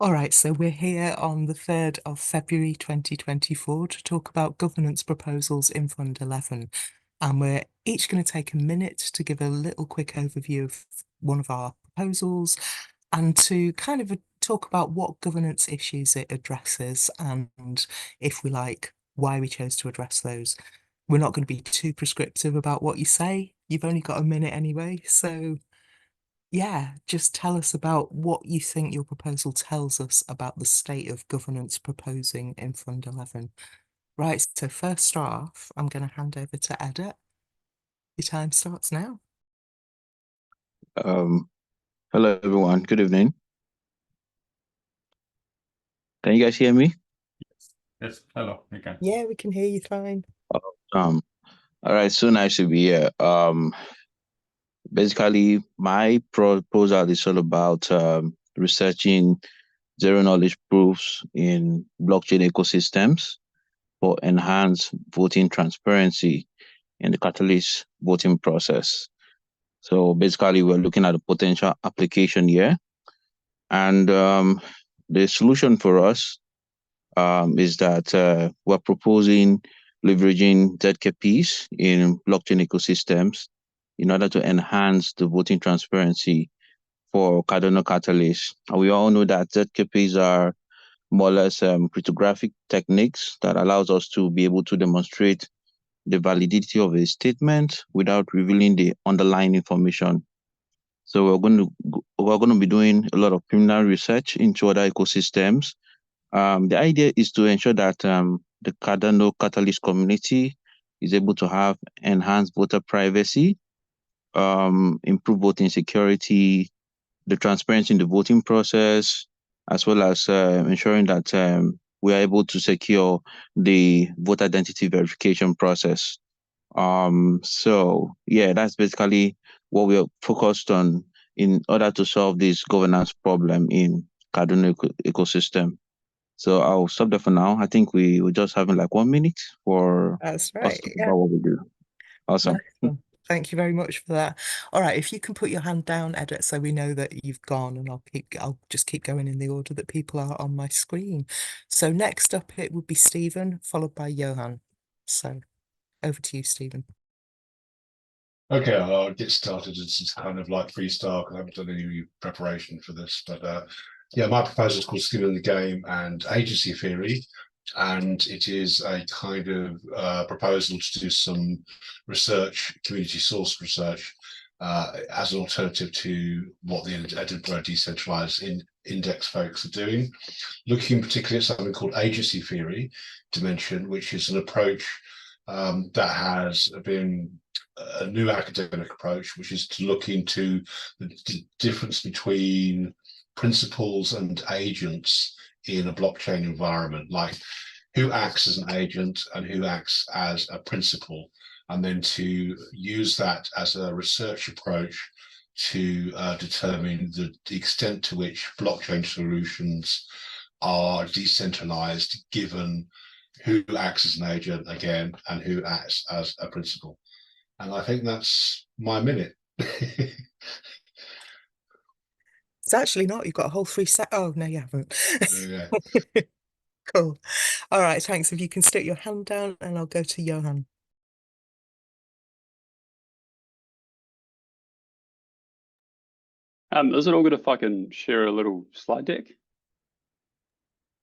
All right, so we're here on the 3rd of February 2024 to talk about governance proposals in Fund 11. And we're each going to take a minute to give a little quick overview of one of our proposals and to kind of talk about what governance issues it addresses and, if we like, why we chose to address those. We're not going to be too prescriptive about what you say. You've only got a minute anyway, so yeah, just tell us about what you think your proposal tells us about the state of governance proposing in Fund 11. Right, so first off, I'm going to hand over to Edit. Your time starts now. Um, Hello everyone. Good evening. Can you guys hear me? Yes, hello, we can. Yeah, we can hear you fine. Um, all right, so nice to be here. Basically, my proposal is all about researching zero knowledge proofs in blockchain ecosystems for enhanced voting transparency in the catalyst voting process. So basically, we're looking at a potential application here, and the solution for us is that we're proposing leveraging ZKPs in blockchain ecosystems in order to enhance the voting transparency for Cardano catalysts. And we all know that ZKPs are more or less cryptographic techniques that allows us to be able to demonstrate the validity of a statement without revealing the underlying information. So we're going to be doing a lot of preliminary research into other ecosystems. The idea is to ensure that the Cardano Catalyst community is able to have enhanced voter privacy, improve voting security, the transparency in the voting process, as well as ensuring that we are able to secure the voter identity verification process. So yeah, that's basically what we are focused on in order to solve this governance problem in Cardano ecosystem. So I'll stop there for now. I think we're just having like 1 minute for That's us right. to talk Yeah, about what we do. Awesome. nice one. Thank you very much for that. All right, if you can put your hand down, Edit, so we know that you've gone, and I'll just keep going in the order that people are on my screen. So next up it would be Stephen, followed by Johan. So over to you, Stephen. Okay, I'll get started. It's kind of like freestyle because I haven't done any preparation for this. But yeah, my proposal is called Skin in the Game and Agency Theory. And it is a kind of proposal to do some research, community source research, as an alternative to what the Edinburgh Decentralized Index folks are doing, looking particularly at something called agency theory dimension, which is an approach that has been a new academic approach, which is to look into the difference between principles and agents in a blockchain environment, like who acts as an agent and who acts as a principal, and then to use that as a research approach to determine the extent to which blockchain solutions are decentralized, given who acts as an agent again and who acts as a principal. And I think that's my minute. It's actually not. You've got a whole 3 set. Oh, no, you haven't. Yeah. Cool. All right, thanks. If you can stick your hand down, and I'll go to Johan. Is it all good if I can share a little slide deck?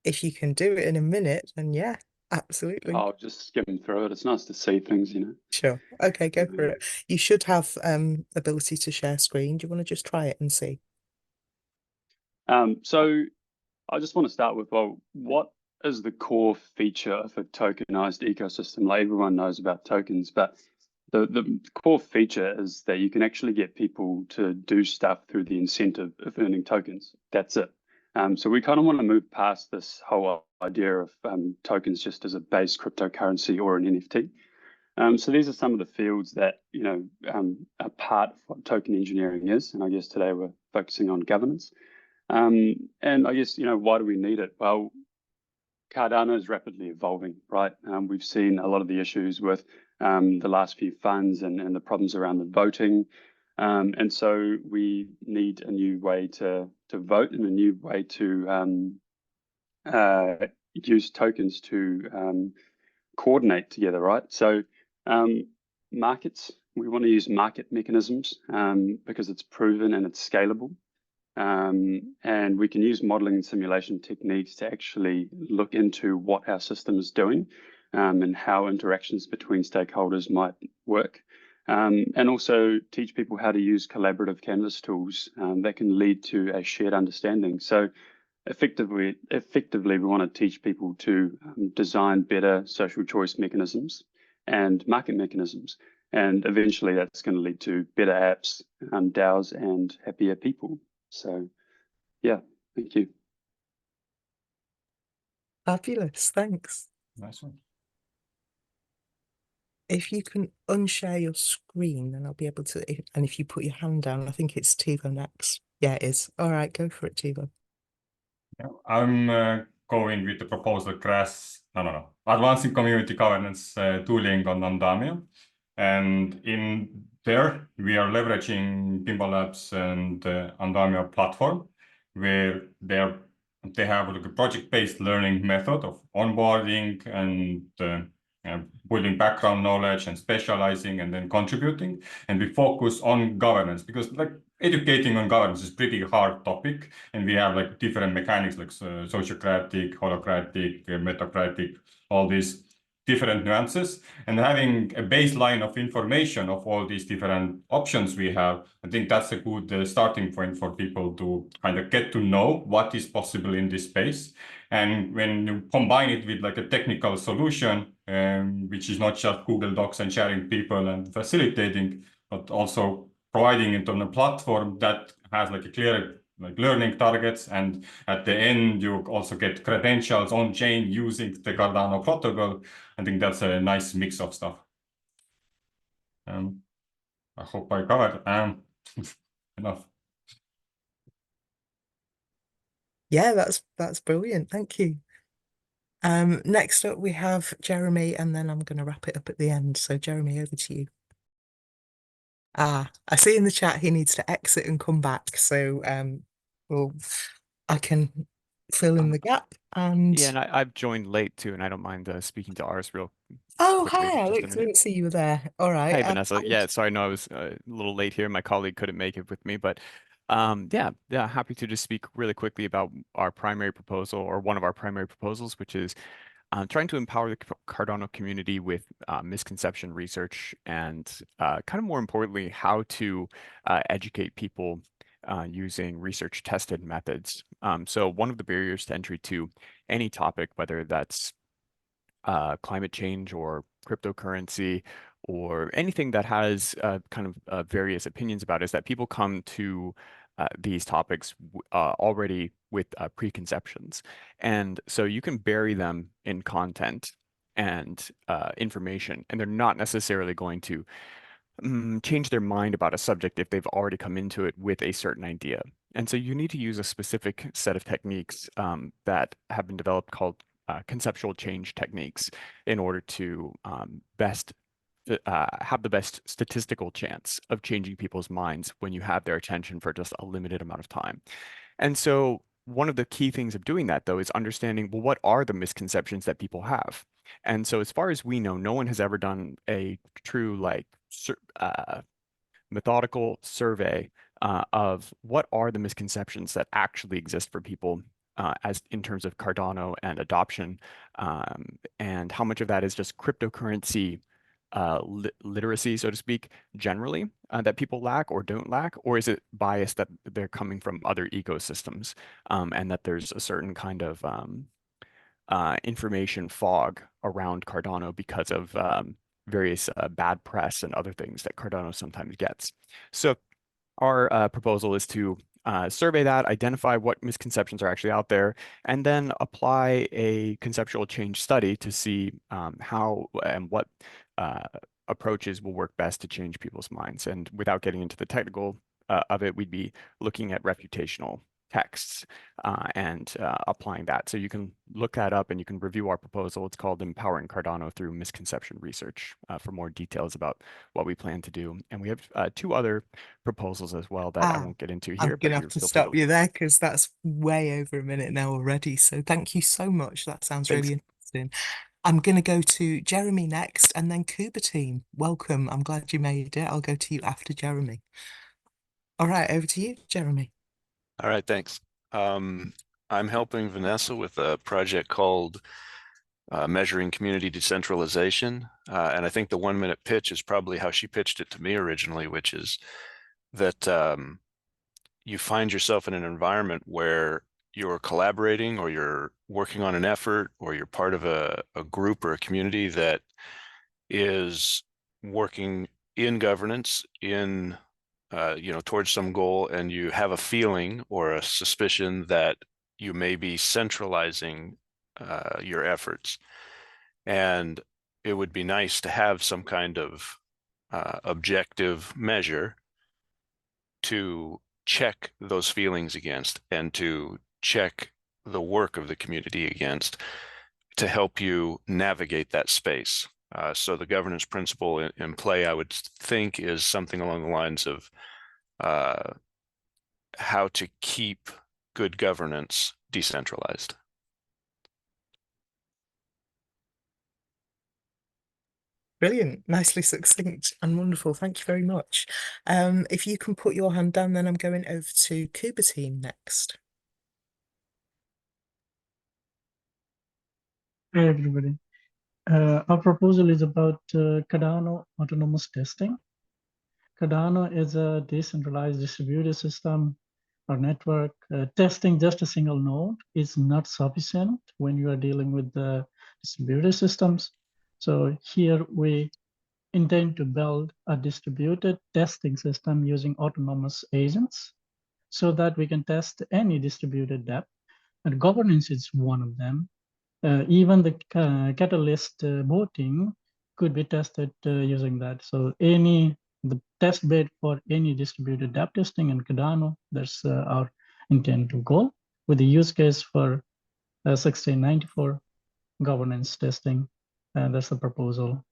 If you can do it in a minute, then yeah, absolutely. I'll just skim through it. It's nice to see things, you know. Sure. Okay, go for it. You should have ability to share screen. Do you want to just try it and see? So I just want to start with, well, what is the core feature of a tokenized ecosystem? Like, everyone knows about tokens, but the core feature is that you can actually get people to do stuff through the incentive of earning tokens. That's it. So we kind of want to move past this whole idea of tokens just as a base cryptocurrency or an NFT. So these are some of the fields that, you know, are part of what token engineering is. And I guess today we're focusing on governance. And I guess, you know, why do we need it? Well, Cardano is rapidly evolving, right? We've seen a lot of the issues with the last few funds and the problems around the voting. And so we need a new way to vote and a new way to use tokens to coordinate together, right? So markets, we want to use market mechanisms because it's proven and it's scalable. And we can use modeling and simulation techniques to actually look into what our system is doing and how interactions between stakeholders might work. And also teach people how to use collaborative canvas tools that can lead to a shared understanding. So effectively, we want to teach people to design better social choice mechanisms and market mechanisms. And eventually that's going to lead to better apps, DAOs, and happier people. So, yeah, thank you. Fabulous, thanks. Nice one. If you can unshare your screen, then I'll be able to. And if you put your hand down, I think it's Tivo next. Yeah, it is. All right, go for it, Tivo. Yeah, I'm going with the proposal advancing community governance tooling on Andamia. And in there, we are leveraging Bimbo Labs and Andamia platform, where they have like a project-based learning method of onboarding and building background knowledge and specializing and then contributing. And we focus on governance because like educating on governance is pretty hard topic. And we have like different mechanics like sociocratic, holocratic, metacratic, all these different nuances, and having a baseline of information of all these different options we have, I think that's a good starting point for people to kind of get to know what is possible in this space. And when you combine it with like a technical solution, which is not just Google Docs and sharing people and facilitating, but also providing it on a platform that has like a clear like learning targets, and at the end you also get credentials on chain using the Cardano protocol. I think that's a nice mix of stuff. I hope I covered enough. Yeah, that's brilliant. Thank you. Next up we have Jeremy, and then I'm going to wrap it up at the end. So Jeremy, over to you. I see in the chat he needs to exit and come back. So I can fill in the gap. And yeah, and I've joined late too, and I don't mind speaking to ours real oh, quickly. hi, Alex. I didn't see you were there. All right. Hi, Vanessa. Yeah, sorry, I know I was a little late here. My colleague couldn't make it with me, but yeah, happy to just speak really quickly about our primary proposal, or one of our primary proposals, which is trying to empower the Cardano community with misconception research and kind of more importantly, how to educate people using research tested methods. So one of the barriers to entry to any topic, whether that's climate change or cryptocurrency or anything that has kind of various opinions about, is that people come to these topics already with preconceptions. And so you can bury them in content and information, and they're not necessarily going to change their mind about a subject if they've already come into it with a certain idea. And so you need to use a specific set of techniques that have been developed called conceptual change techniques in order to have the best statistical chance of changing people's minds when you have their attention for just a limited amount of time. And so one of the key things of doing that, though, is understanding, well, what are the misconceptions that people have? And so as far as we know, no one has ever done a true methodical survey of what are the misconceptions that actually exist for people as in terms of Cardano and adoption, and how much of that is just cryptocurrency literacy, so to speak, generally that people lack or don't lack, or is it bias that they're coming from other ecosystems and that there's a certain kind of information fog around Cardano because of various bad press and other things that Cardano sometimes gets. So our proposal is to survey that, identify what misconceptions are actually out there, and then apply a conceptual change study to see how and what approaches will work best to change people's minds. And without getting into the technical of it, we'd be looking at reputational texts and applying that. So you can look that up and you can review our proposal. It's called Empowering Cardano Through Misconception Research for more details about what we plan to do. And we have two other proposals as well that I won't get into here. I'm going to but have to feel free stop you look. there because that's way over a minute now already. So thank you so much. That sounds Thanks. really interesting. I'm going to go to Jeremy next and then Kuba team. Welcome. I'm glad you made it. I'll go to you after Jeremy. All right, over to you, Jeremy. All right, thanks. I'm helping Vanessa with a project called Measuring Community Decentralization. And I think the 1 minute pitch is probably how she pitched it to me originally, which is that you find yourself in an environment where you're collaborating or you're working on an effort or you're part of a group or a community that is working in governance in towards some goal, and you have a feeling or a suspicion that you may be centralizing your efforts. And it would be nice to have some kind of objective measure to check those feelings against and to check the work of the community against to help you navigate that space. So the governance principle in play, I would think, is something along the lines of how to keep good governance decentralized. Brilliant, nicely succinct and wonderful. Thank you very much. If you can put your hand down, then I'm going over to Kuba team next. Hey everybody. Our proposal is about Cardano autonomous testing. Cardano is a decentralized distributed system or network. Testing just a single node is not sufficient when you are dealing with the distributed systems. So here we intend to build a distributed testing system using autonomous agents so that we can test any distributed dApp. And governance is one of them. Even the catalyst voting could be tested using that. So the test bed for any distributed dApp testing in Cardano, that's our intent to go with the use case for 1694 governance testing. And that's the proposal.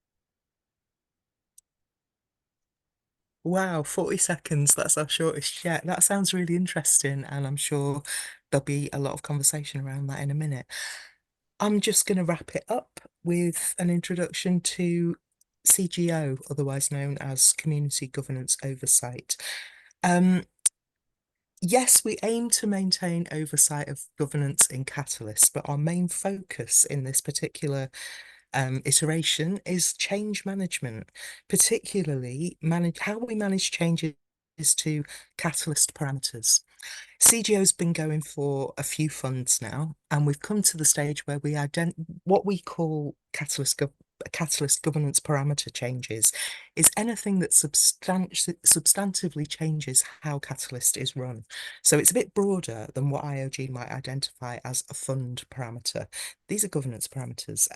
Wow, 40 seconds. That's our shortest yet. That sounds really interesting, and I'm sure there'll be a lot of conversation around that in a minute. I'm just going to wrap it up with an introduction to CGO, otherwise known as Community Governance Oversight. Yes, we aim to maintain oversight of governance in Catalyst, but our main focus in this particular iteration is change management, particularly how we manage changes to Catalyst parameters. CGO's been going for a few funds now, and we've come to the stage where we what we call Catalyst governance parameter changes is anything that substantively changes how Catalyst is run. So it's a bit broader than what IOG might identify as a fund parameter. These are governance parameters.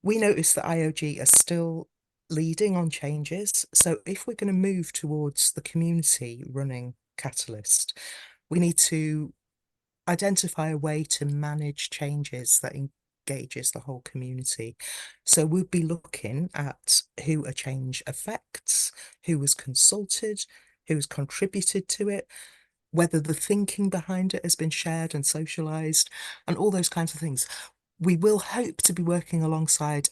We notice that IOG are still leading on changes. So if we're going to move towards the community running Catalyst, we need to identify a way to manage changes that engages the whole community. So we'll be looking at who a change affects, who was consulted, who has contributed to it, whether the thinking behind it has been shared and socialized, and all those kinds of things. We will hope to be working alongside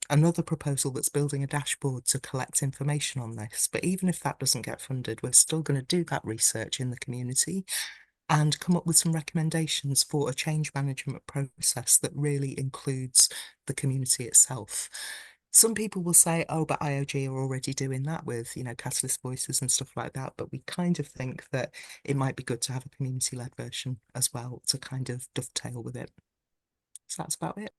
another proposal that's building a dashboard to collect information on this. But even if that doesn't get funded, we're still going to do that research in the community and come up with some recommendations for a change management process that really includes the community itself. Some people will say, oh, but IOG are already doing that with, Catalyst Voices and stuff like that. But we kind of think that it might be good to have a community-led version as well to kind of dovetail with it. So that's about it.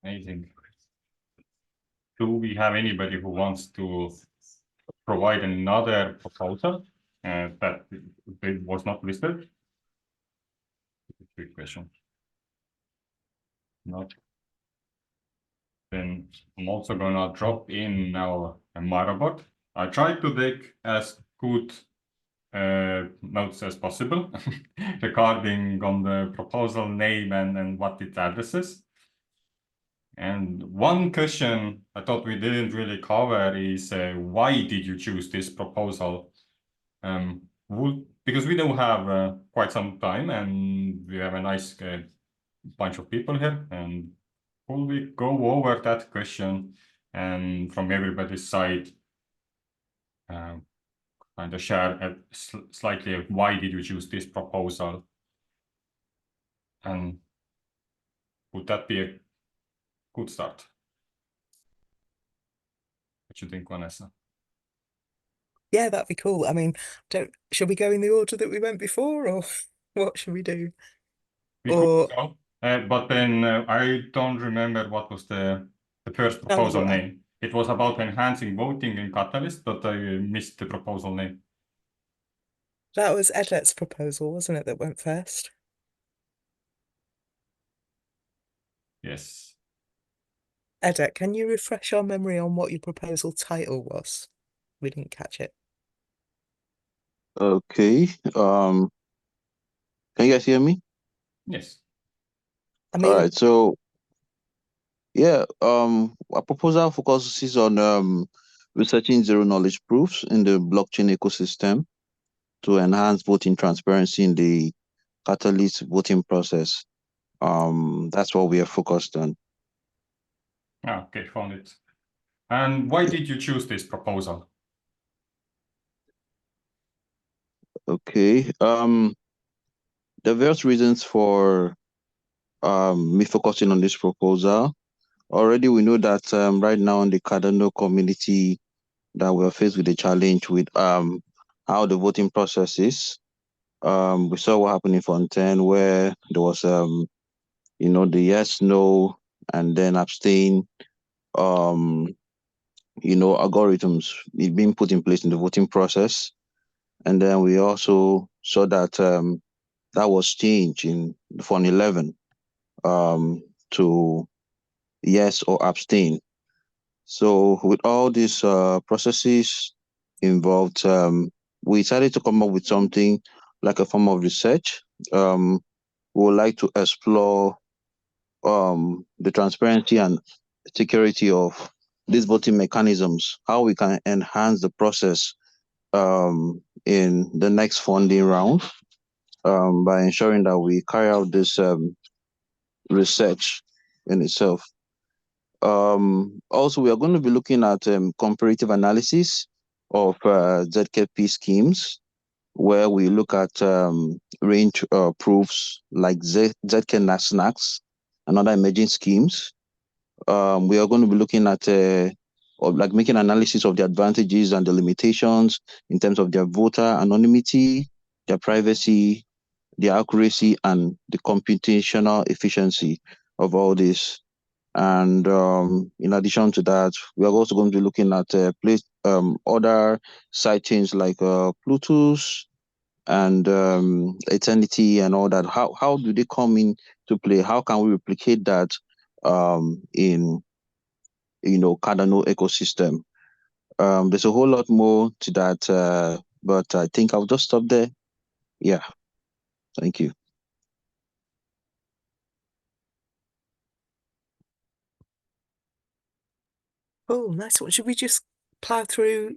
Amazing. Do we have anybody who wants to provide another proposal that was not listed? Quick question. Not. Then I'm also gonna drop in now a Marabot I tried to take as good notes as possible regarding on the proposal name and what it addresses. And one question I thought we didn't really cover is why did you choose this proposal? Because we do have quite some time and we have a nice bunch of people here, and will we go over that question and from everybody's side kind of share slightly why did you choose this proposal? And would that be a good start? What do you think, Vanessa? Yeah, that'd be cool. I mean, should we go in the order that we went before, or what should we do? We Or could go, but then I don't remember what was the first proposal name. It was about enhancing voting in Catalyst, but I missed the proposal name. that was Edet's proposal, wasn't it, that went first? Yes. Edet, can you refresh our memory on what your proposal title was? We didn't catch it. Okay. Can you guys hear me? Yes. I mean, All right. So yeah, our proposal focuses on researching zero knowledge proofs in the blockchain ecosystem to enhance voting transparency in the Catalyst voting process. That's what we are focused on. Okay, found it. And why did you choose this proposal? Okay. There are various reasons for me focusing on this proposal. Already we know that right now in the Cardano community that we're faced with a challenge with how the voting process is. We saw what happened in Fontaine where there was the yes, no, and then abstain algorithms being put in place in the voting process. And then we also saw that that was changed in Fund 11 to yes or abstain. So with all these processes involved, we decided to come up with something like a form of research. We would like to explore the transparency and security of these voting mechanisms, how we can enhance the process in the next funding round by ensuring that we carry out this research in itself. Also, we are going to be looking at comparative analysis of ZKP schemes, where we look at range proofs like ZK snacks and other emerging schemes. We are going to be looking at making analysis of the advantages and the limitations in terms of their voter anonymity, their privacy, the accuracy, and the computational efficiency of all this. And in addition to that, we are also going to be looking at other sidechains like Plutus and Eternity and all that. How do they come into play? How can we replicate that in Cardano ecosystem? There's a whole lot more to that, but I think I'll just stop there. Yeah, thank you. oh, nice one. Should we just plow through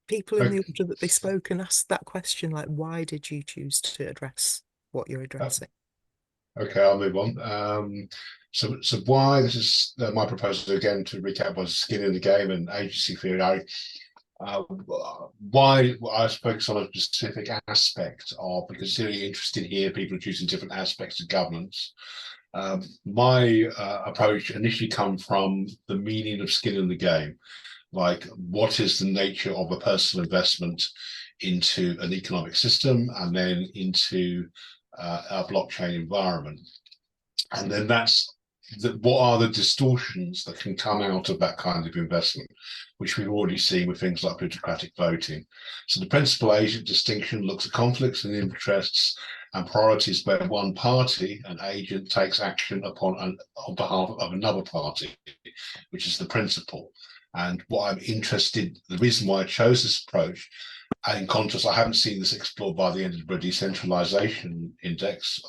people in the Okay. order that they spoke and ask that question, like, why did you choose to address what you're addressing? Okay, I'll move on. So why this is my proposal again to recap was skin in the game and agency theory. Why I focus on a specific aspect of, because it's really interesting here, people are choosing different aspects of governance. My approach initially come from the meaning of skin in the game. Like, what is the nature of a personal investment into an economic system and then into a blockchain environment? And then what are the distortions that can come out of that kind of investment, which we've already seen with things like plutocratic voting. So the principal agent distinction looks at conflicts and interests and priorities where one party, an agent, takes action on behalf of another party, which is the principle. And what I'm interested, the reason why I chose this approach, and in contrast, I haven't seen this explored by the Edinburgh Decentralization Index.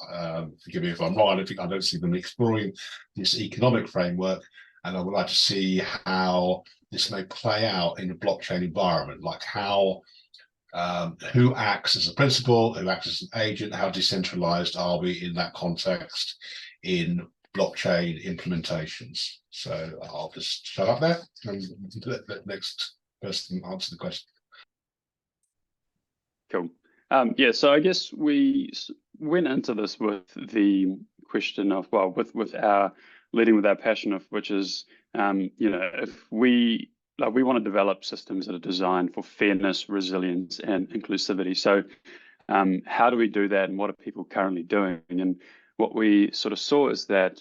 Forgive me if I'm wrong. I don't see them exploring this economic framework, and I would like to see how this may play out in a blockchain environment, like how who acts as a principal, who acts as an agent, how decentralized are we in that context in blockchain implementations. So I'll just shut up there and let the next person answer the question. Cool. Yeah, so I guess we went into this with the question of, well, with our leading with our passion of, which is, you know, if we want to develop systems that are designed for fairness, resilience, and inclusivity. So how do we do that, and what are people currently doing? And what we sort of saw is that,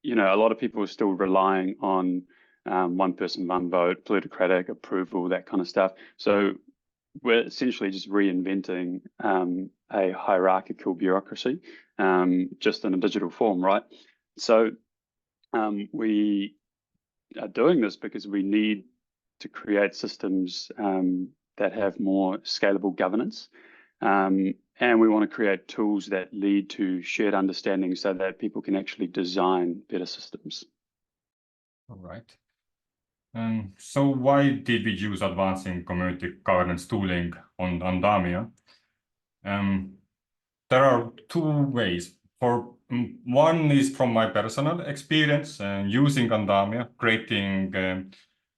you know, a lot of people are still relying on one person, one vote, plutocratic approval, that kind of stuff. So we're essentially just reinventing a hierarchical bureaucracy, just in a digital form, right? So we are doing this because we need to create systems that have more scalable governance. And we want to create tools that lead to shared understanding so that people can actually design better systems. All right. So why did we use advancing community governance tooling on Andamia? There are two ways. One is from my personal experience using Andamia, creating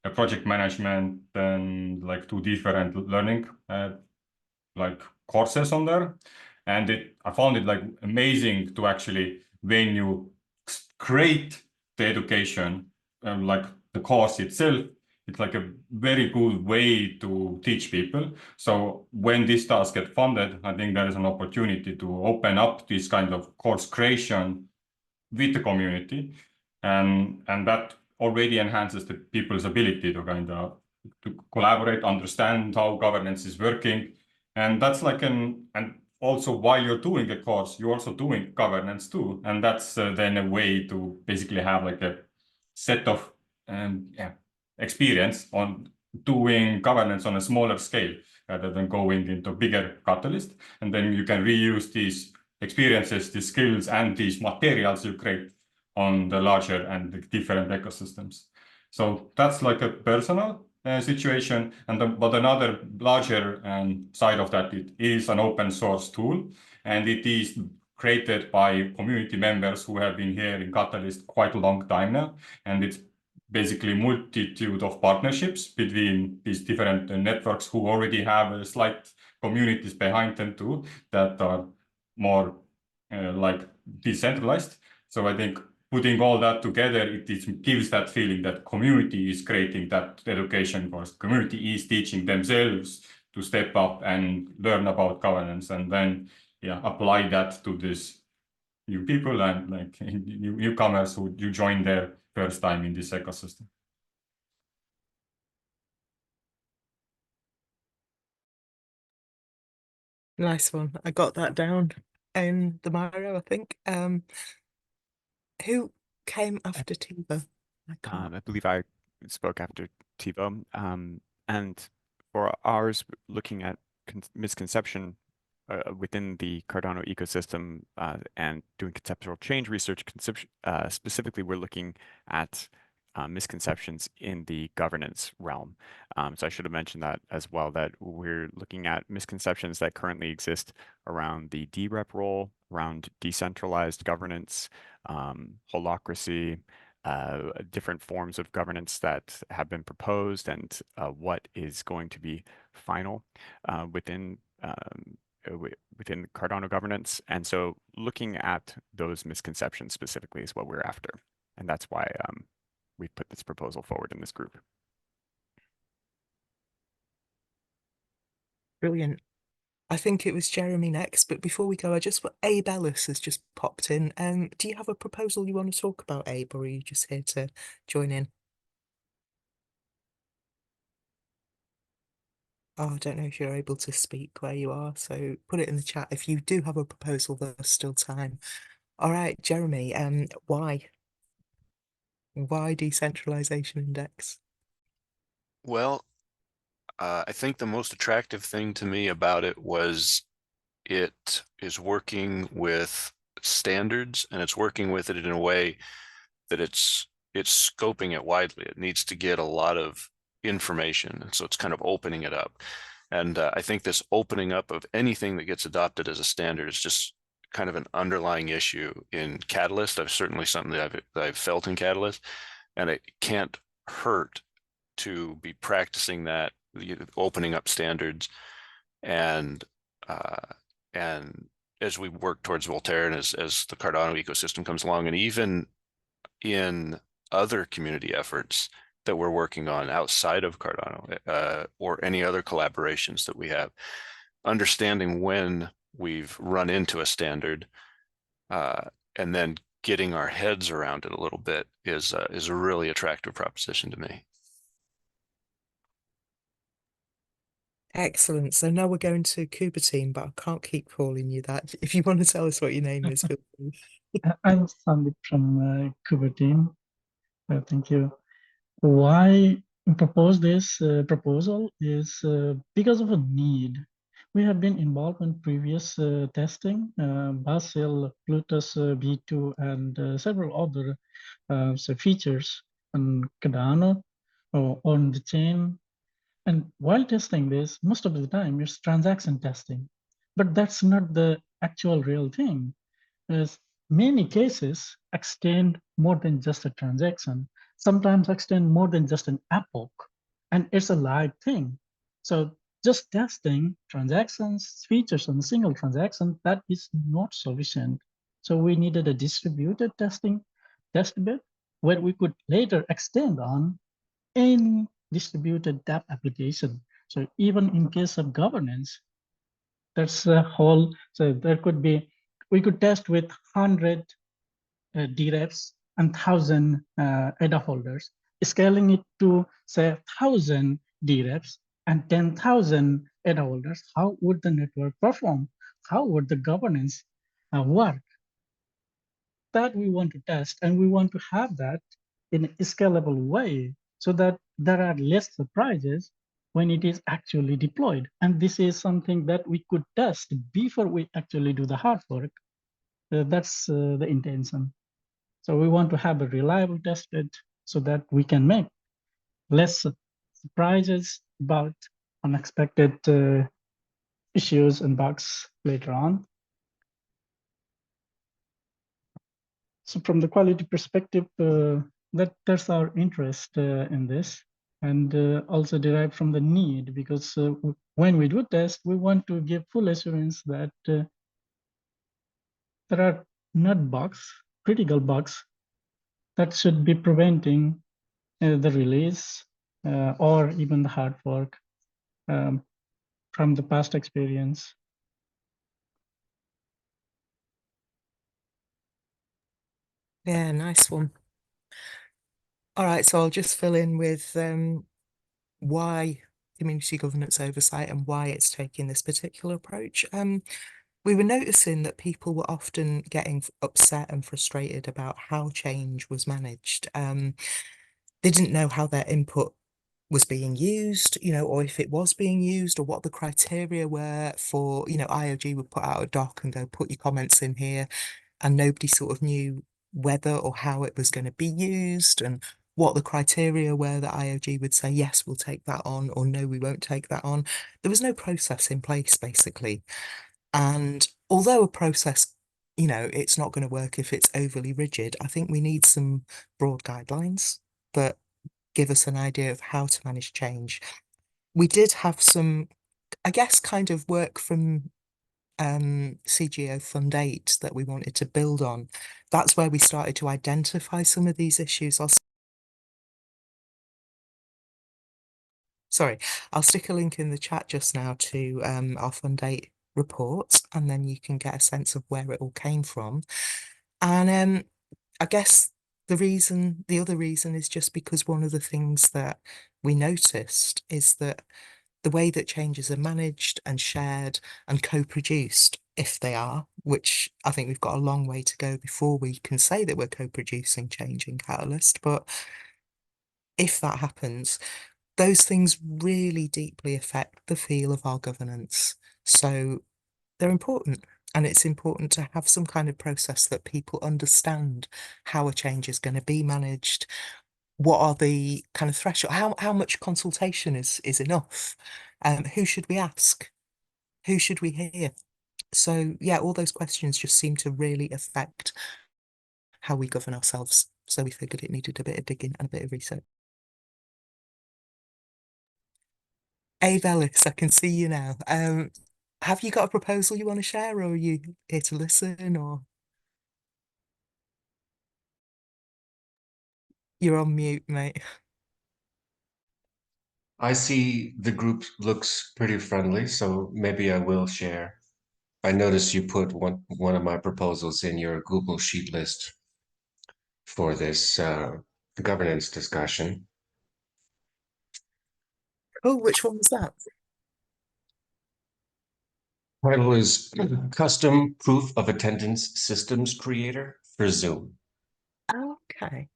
a project management and like two different learning like courses on there. And I found it like amazing to actually, when you create the education, like the course itself, it's like a very good way to teach people. So when this does get funded, I think there is an opportunity to open up this kind of course creation with the community, and that already enhances the people's ability to kind of to collaborate, understand how governance is working. And that's like and also while you're doing a course, you're also doing governance too. And that's then a way to basically have like a set of experience on doing governance on a smaller scale rather than going into bigger catalyst. And then you can reuse these experiences, these skills, and these materials you create on the larger and the different ecosystems. So that's like a personal situation. But another larger side of that, it is an open source tool, and it is created by community members who have been here in Catalyst quite a long time now. And it's basically multitude of partnerships between these different networks who already have a slight communities behind them too, that are more like decentralized. So I think putting all that together, it gives that feeling that community is creating that education course. Community is teaching themselves to step up and learn about governance, and then apply that to this new people and like newcomers who you join their first time in this ecosystem. Nice one. I got that down in the Mario, I think. Who came after Tiva? I believe I spoke after Tivo. And for ours, looking at misconception within the Cardano ecosystem and doing conceptual change research, specifically, we're looking at misconceptions in the governance realm. So I should have mentioned that as well, that we're looking at misconceptions that currently exist around the DREP role, around decentralized governance, holacracy, different forms of governance that have been proposed, and what is going to be final within Cardano governance. And so looking at those misconceptions specifically is what we're after. And that's why we've put this proposal forward in this group. Brilliant. I think it was Jeremy next, but before we go, Abe Ellis has just popped in. Do you have a proposal you want to talk about, Abe, or are you just here to join in? Oh, I don't know if you're able to speak where you are, so put it in the chat. If you do have a proposal, there's still time. All right, Jeremy, why? Why decentralization index? Well, I think the most attractive thing to me about it was it is working with standards, and it's working with it in a way that it's scoping it widely. It needs to get a lot of information, and so it's kind of opening it up. And I think this opening up of anything that gets adopted as a standard is just kind of an underlying issue in Catalyst. I've certainly something that I've felt in Catalyst, and it can't hurt to be practicing that, opening up standards, and and as we work towards Voltaire, and as the Cardano ecosystem comes along, and even in other community efforts that we're working on outside of Cardano, or any other collaborations that we have, understanding when we've run into a standard, and then getting our heads around it a little bit is a really attractive proposition to me. Excellent. So now we're going to Kuba team, but I can't keep calling you that. If you want to tell us what your name is, feel free. I'm Sandeep from Kuba team. Thank you. Why propose this proposal is because of a need. We have been involved in previous testing, Basil, Plutus B2, and several other features on Cardano or on the chain. And while testing this, most of the time it's transaction testing, but that's not the actual real thing. As many cases extend more than just a transaction, sometimes extend more than just an epoch, and it's a live thing. So just testing transactions, features on a single transaction, that is not sufficient. So we needed a distributed testing test bed where we could later extend on any distributed dApp application. So even in case of governance, that's a whole, so there could be, we could test with 100 DREFs and 1,000 ADA holders, scaling it to say 1,000 DREFs and 10,000 ADA holders. How would the network perform? How would the governance work? That we want to test, and we want to have that in a scalable way so that there are less surprises when it is actually deployed. And this is something that we could test before we actually do the hard work. That's the intention. So we want to have a reliable test bed so that we can make less surprises about unexpected issues and bugs later on. So from the quality perspective, that's our interest in this, and also derived from the need, because when we do test, we want to give full assurance that there are not bugs, critical bugs, that should be preventing the release or even the hard fork from the past experience. Yeah, nice one. All right, so I'll just fill in with why community governance oversight and why it's taking this particular approach. We were noticing that people were often getting upset and frustrated about how change was managed. They didn't know how their input was being used, or if it was being used, or what the criteria were for, IOG would put out a doc and go, put your comments in here, and nobody sort of knew whether or how it was going to be used and what the criteria were that IOG would say, yes, we'll take that on, or no, we won't take that on. There was no process in place, basically. And although a process, it's not going to work if it's overly rigid, I think we need some broad guidelines that give us an idea of how to manage change. We did have some, I guess, kind of work from CGO Fund 8 that we wanted to build on. That's where we started to identify some of these issues. I'll stick a link in the chat just now to our Fund 8 reports, and then you can get a sense of where it all came from. And I guess the other reason is just because one of the things that we noticed is that the way that changes are managed and shared and co-produced, if they are, which I think we've got a long way to go before we can say that we're co-producing change in Catalyst, but if that happens, those things really deeply affect the feel of our governance. So they're important. And it's important to have some kind of process that people understand how a change is going to be managed. What are the kind of threshold? How much consultation is enough? Who should we ask? Who should we hear? So yeah, all those questions just seem to really affect how we govern ourselves. So we figured it needed a bit of digging and a bit of research. Ave Ellis, I can see you now. Have you got a proposal you want to share, or are you here to listen, or you're on mute, mate? I see the group looks pretty friendly, so maybe I will share. I noticed you put one of my proposals in your Google Sheet list for this governance discussion. Oh, which one was that? Title is Custom Proof of Attendance Systems Creator for Zoom. Okay.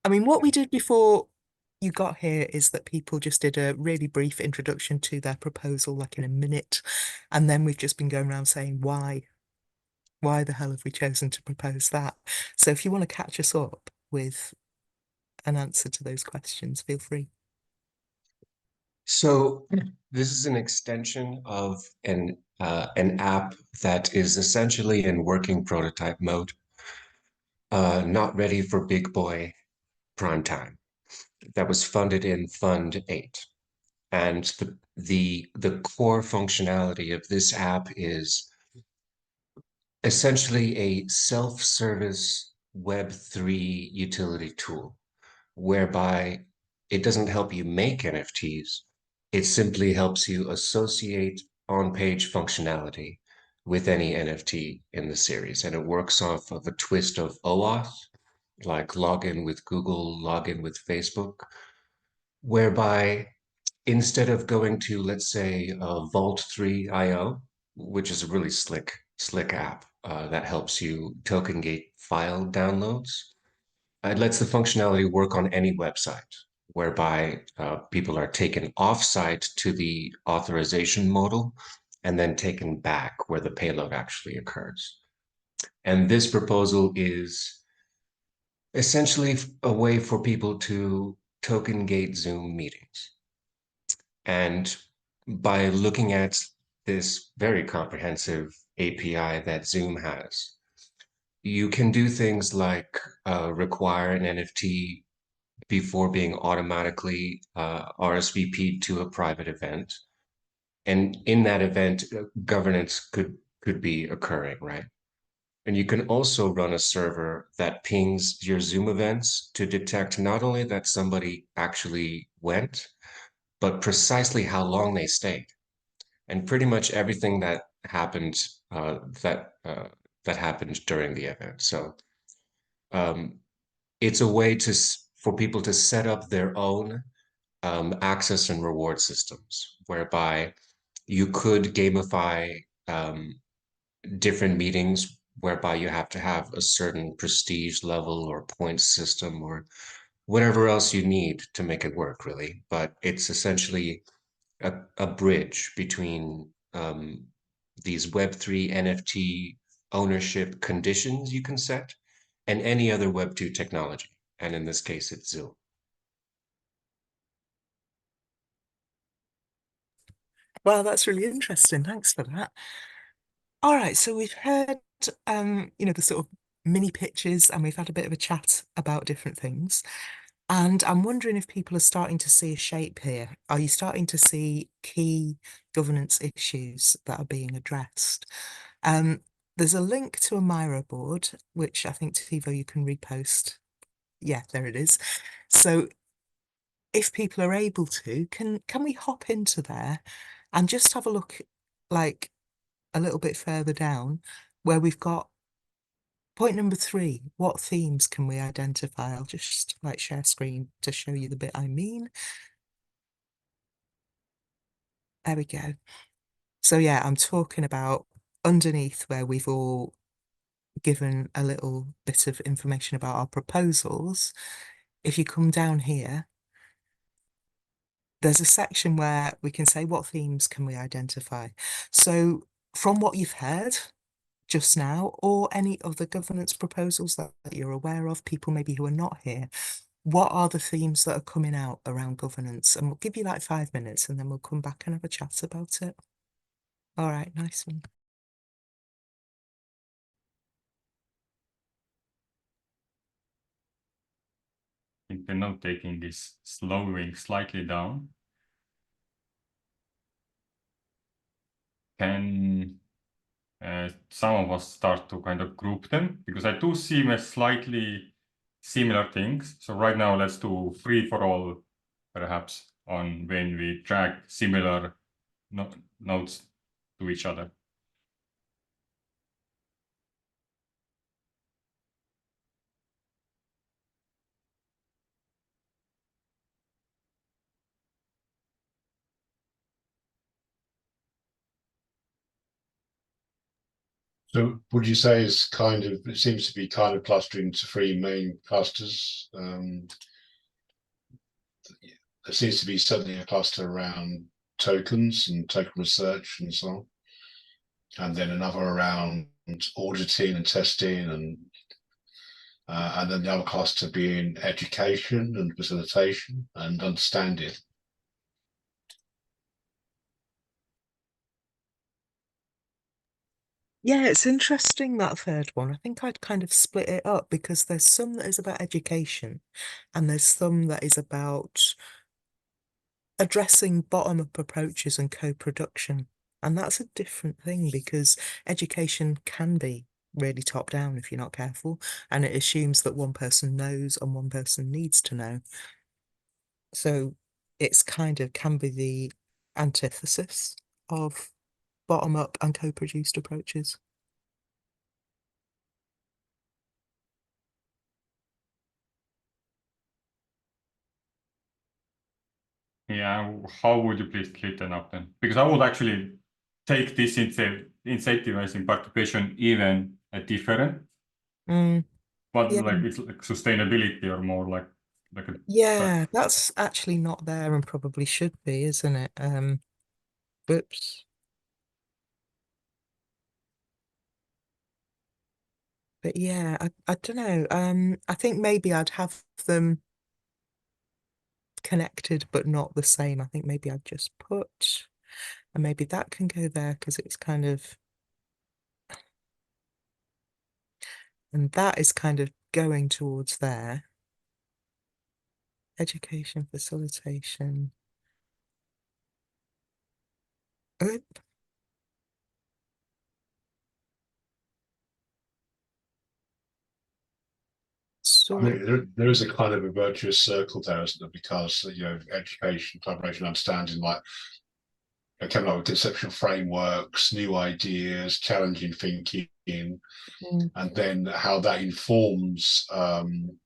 I mean, what we did before you got here is that people just did a really brief introduction to their proposal, like in a minute. And then we've just been going around saying why. Why the hell have we chosen to propose that? So if you want to catch us up with an answer to those questions, feel free. So this is an extension of an app that is essentially in working prototype mode, not ready for big boy prime time. That was funded in Fund 8. And the core functionality of this app is essentially a self-service Web3 utility tool, whereby it doesn't help you make NFTs. It simply helps you associate on-page functionality with any NFT in the series. And it works off of a twist of OAuth, like login with Google, login with Facebook, whereby instead of going to, let's say, Vault3.io, which is a really slick app that helps you token gate file downloads, it lets the functionality work on any website, whereby people are taken off-site to the authorization modal and then taken back where the payload actually occurs. And this proposal is essentially a way for people to token gate Zoom meetings. And by looking at this very comprehensive API that Zoom has, you can do things like require an NFT before being automatically RSVP'd to a private event. And in that event, governance could be occurring, right? And you can also run a server that pings your Zoom events to detect not only that somebody actually went, but precisely how long they stayed. And pretty much everything that happened that happened during the event. So it's a way for people to set up their own access and reward systems, whereby you could gamify different meetings, whereby you have to have a certain prestige level or point system or whatever else you need to make it work, really. But it's essentially a bridge between these Web3 NFT ownership conditions you can set and any other Web2 technology. And in this case, it's Zoom. Well, that's really interesting. Thanks for that. All right, so we've heard, the sort of mini pitches, and we've had a bit of a chat about different things. And I'm wondering if people are starting to see a shape here. Are you starting to see key governance issues that are being addressed? There's a link to a Miro board, which I think, Tivo, you can repost. Yeah, there it is. So if people are able to, can we hop into there and just have a look, like, a little bit further down, where we've got point number 3, what themes can we identify? I'll just like share screen to show you the bit I mean. There we go. So yeah, I'm talking about underneath where we've all given a little bit of information about our proposals. If you come down here, there's a section where we can say what themes can we identify. So from what you've heard just now, or any other governance proposals that you're aware of, people maybe who are not here, what are the themes that are coming out around governance? And we'll give you like 5 minutes and then we'll come back and have a chat about it. All right, nice one. I think the note taking is slowing slightly down. Can some of us start to kind of group them? Because I do see slightly similar things. So right now, let's do free for all, perhaps, on when we track similar nodes to each other. So would you say it's kind of, it seems to be kind of clustering into 3 main clusters? There seems to be certainly a cluster around tokens and token research and so on. And then another around auditing and testing, and then the other cluster being education and facilitation and understanding. Yeah, it's interesting, that third one. I think I'd kind of split it up because there's some that is about education and there's some that is about addressing bottom-up approaches and co-production. And that's a different thing because education can be really top-down if you're not careful, and it assumes that one person knows and one person needs to know. So it's kind of can be the antithesis of bottom-up and co-produced approaches. Yeah, how would you please split them up then? Because I would actually take this incentivizing participation even a different, but Yeah. like it's like sustainability or more like a Yeah, that's actually not there and probably should be, isn't it? Whoops. But yeah, I don't know. I think maybe I'd have them connected but not the same. I think maybe I'd just put, and maybe that can go there because it's kind of, and that is kind of going towards there. Education, facilitation. I mean, there is a kind of a virtuous circle there, isn't there? Because, you know, education, collaboration, understanding, like coming up with conceptual frameworks, new ideas, challenging thinking, and then how that informs, you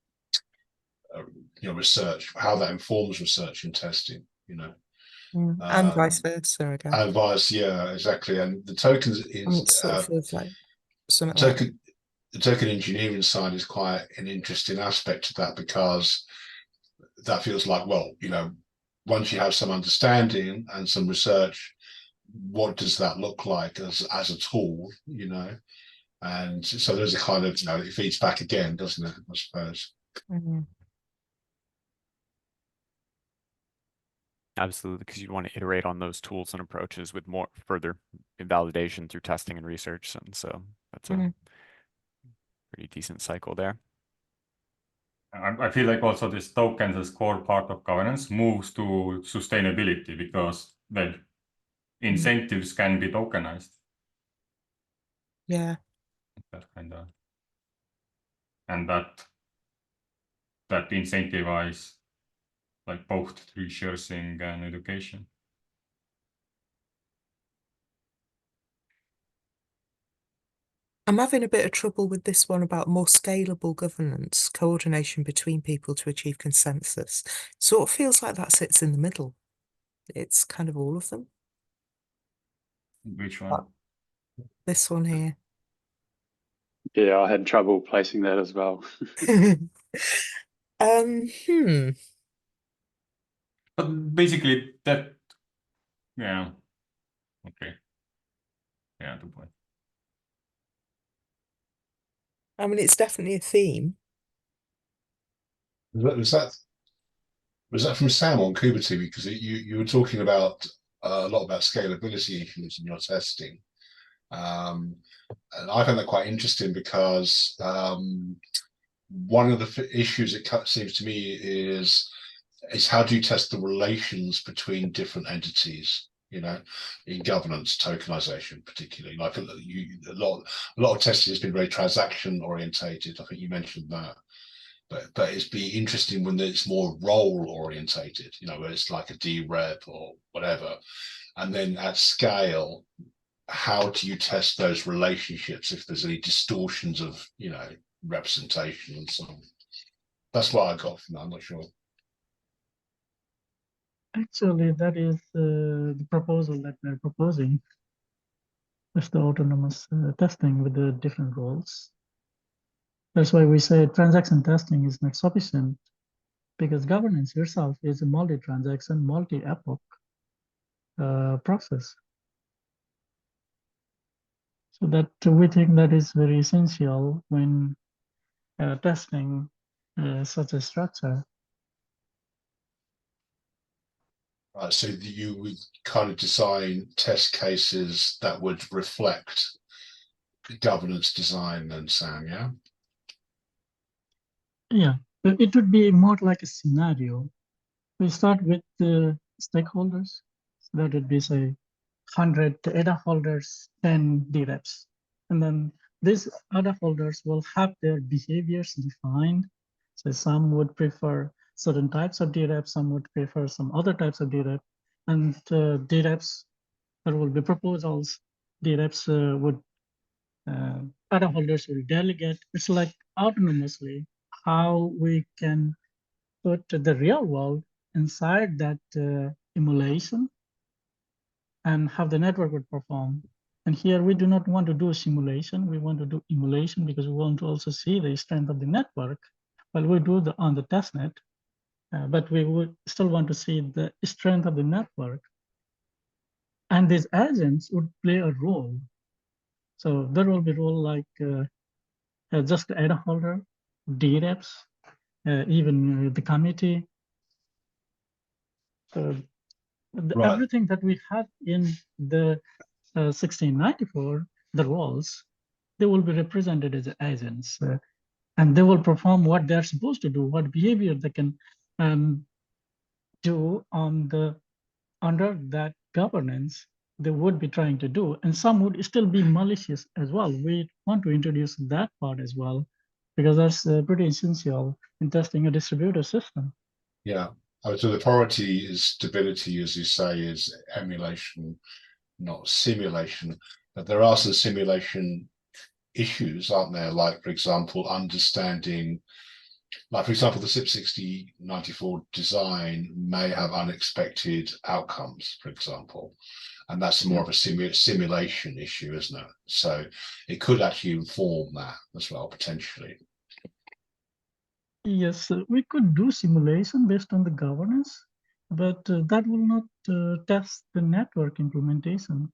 know, research, how that informs research and testing, you know. And vice versa, I guess. And vice, yeah, exactly. And the tokens is It sort of feels like something like that. The token engineering side is quite an interesting aspect of that, because that feels like, well, you know, once you have some understanding and some research, what does that look like as a tool, you know? And so there's a kind of, you know, it feeds back again, doesn't it, I suppose? Absolutely, because you want to iterate on those tools and approaches with more further validation through testing and research. And so that's a pretty decent cycle there. I feel like also this tokens as core part of governance moves to sustainability because, well, incentives can be tokenized. Yeah. That kind of, and that incentivize like both researching and education. I'm having a bit of trouble with this one about more scalable governance, coordination between people to achieve consensus. Sort of feels like that sits in the middle. It's kind of all of them. Which one? This one here. Yeah, I had trouble placing that as well. But basically that, yeah, okay. Yeah, good point. I mean, it's definitely a theme. Was that from Sam on KubeTV? Because you were talking about a lot about scalability issues in your testing. And I found that quite interesting because one of the issues it seems to me is how do you test the relations between different entities? You know, in governance, tokenization, particularly, like a lot of testing has been very transaction orientated. I think you mentioned that. But it's be interesting when it's more role orientated, you know, where it's like a D-rep or whatever. And then at scale, how do you test those relationships if there's any distortions of, you know, representation and so on? That's what I got from that. I'm not sure. Actually, that is the proposal that we're proposing. It's the autonomous testing with the different roles. That's why we say transaction testing is not sufficient, because governance yourself is a multi-transaction, multi-epoch process. So that we think that is very essential when testing such a structure. Right, so you would kind of design test cases that would reflect governance design then, Sam, yeah? Yeah, it would be more like a scenario. We start with the stakeholders. So that would be, say, 100 ADA holders, 10 DREPs. And then these ADA holders will have their behaviors defined. So some would prefer certain types of DREPs, some would prefer some other types of DREP. And DREPs, there will be proposals. DREPs would, ADA holders will delegate. It's like autonomously how we can put the real world inside that emulation and how the network would perform. And here we do not want to do a simulation. We want to do emulation because we want to also see the strength of the network while we do on the testnet. But we would still want to see the strength of the network. And these agents would play a role. So there will be a role like just the ADA holder, DREPs, even the committee. So Right. everything that we have in the 1694, the roles, they will be represented as agents, and they will perform what they're supposed to do, what behavior they can do under that governance they would be trying to do. And some would still be malicious as well. We want to introduce that part as well, because that's pretty essential in testing a distributed system. Yeah. So the priority is stability, as you say, is emulation, not simulation. But there are some simulation issues, aren't there? Like, for example, understanding, like, for example, the SIP 6094 design may have unexpected outcomes, for example. And that's more of a simulation issue, isn't it? So it could actually inform that as well, potentially. Yes, we could do simulation based on the governance, but that will not test the network implementation.